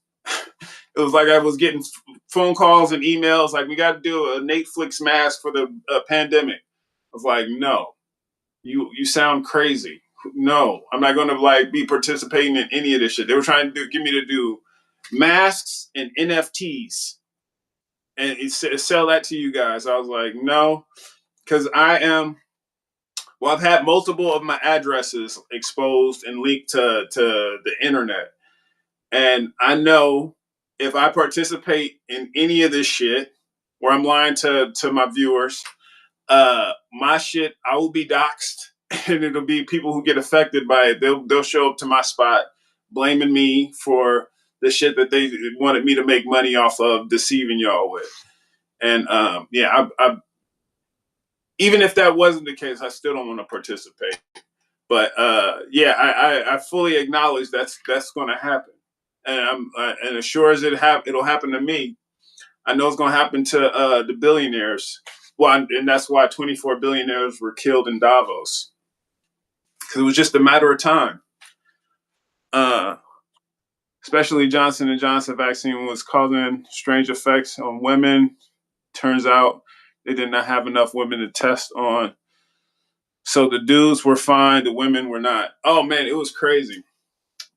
It was like I was getting phone calls and emails like, we got to do a Netflix mask for the pandemic. I was like, no, you sound crazy. No, I'm not going to like be participating in any of this shit. They were trying to get me to do masks and NFTs and sell that to you guys. I was like, no, because I've had multiple of my addresses exposed and leaked to the internet. And I know if I participate in any of this shit where I'm lying to my viewers, my shit, I will be doxxed and it'll be people who get affected by it. They'll show up to my spot blaming me for the shit that they wanted me to make money off of deceiving y'all with. And yeah, even if that wasn't the case, I still don't want to participate. But yeah, I fully acknowledge that's going to happen, and as sure as it'll happen to me, I know it's going to happen to the billionaires. Well, and that's why 24 billionaires were killed in Davos, because it was just a matter of time. Uh, Especially Johnson and Johnson vaccine was causing strange effects on women. Turns out they did not have enough women to test on. So the dudes were fine, the women were not. Oh man, it was crazy.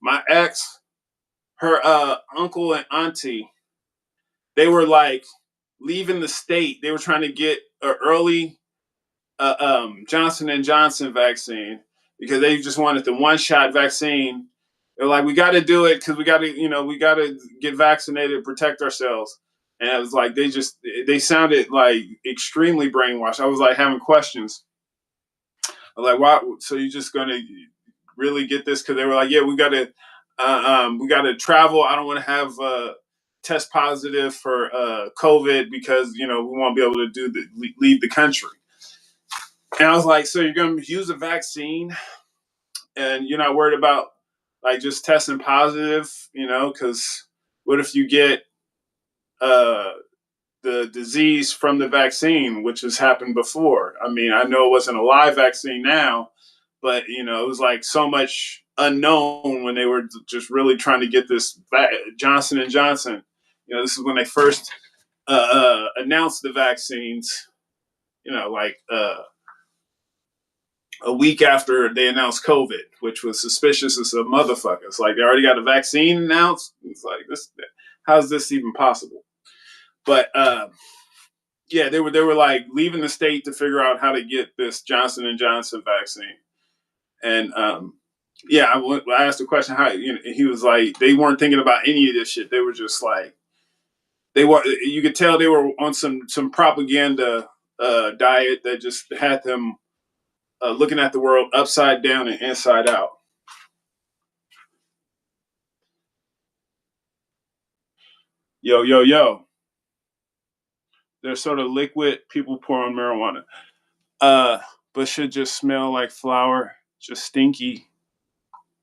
My ex, her uncle and auntie, they were like leaving the state. They were trying to get an early Johnson and Johnson vaccine because they just wanted the one-shot vaccine. They're like, we got to do it because we got to get vaccinated, protect ourselves. And it was like they sounded like extremely brainwashed. I was like having questions. I was like, why? So you just gonna really get this? Because they were like, yeah, we got to travel. I don't want to have test positive for COVID because we won't be able to leave the country. And I was like, so you're going to use a vaccine and you're not worried about like just testing positive, because what if you get uh, the disease from the vaccine, which has happened before? I mean, I know it wasn't a live vaccine now, but it was like so much unknown when they were just really trying to get this Johnson and Johnson. This is when they first announced the vaccines. Like a week after they announced COVID, which was suspicious as a motherfucker. It's like they already got a vaccine announced. It's like this. How's this even possible? But yeah, they were like leaving the state to figure out how to get this Johnson and Johnson vaccine. And yeah, I asked the question how he was like they weren't thinking about any of this shit. They were just like they were. You could tell they were on some propaganda diet that just had them looking at the world upside down and inside out. Yo, yo, yo. They're sort of liquid. People pour on marijuana. Uh, but should just smell like flour, just stinky,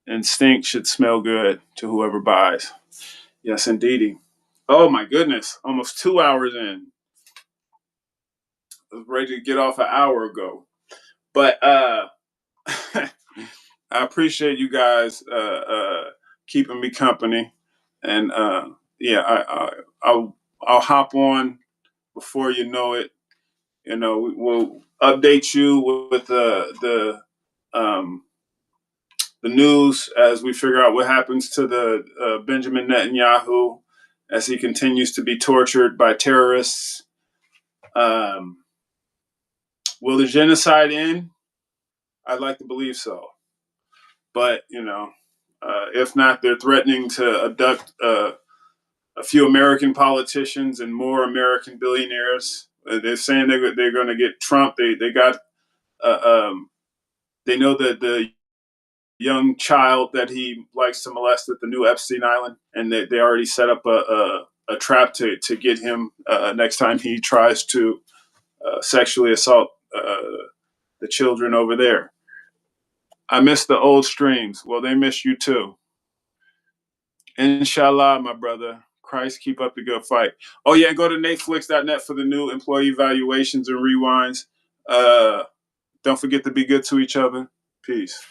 and stink should smell good to whoever buys. Yes, indeedy. Oh my goodness, almost 2 hours in. I was ready to get off an hour ago. But I appreciate you guys keeping me company, and yeah, I'll hop on before you know it. We'll update you with um, the news as we figure out what happens to the Benjamin Netanyahu as he continues to be tortured by terrorists. Um, will the genocide end? I'd like to believe so, but if not, they're threatening to abduct a few American politicians and more American billionaires. They're saying they're going to get Trump. They got they know that the young child that he likes to molest at the new Epstein Island, and they already set up a trap to get him next time he tries to sexually assault the children over there. I miss the old streams. Well, they miss you too. Inshallah, my brother. Christ, keep up the good fight. Oh, yeah, go to Netflix.net for the new employee evaluations and rewinds. Don't forget to be good to each other. Peace.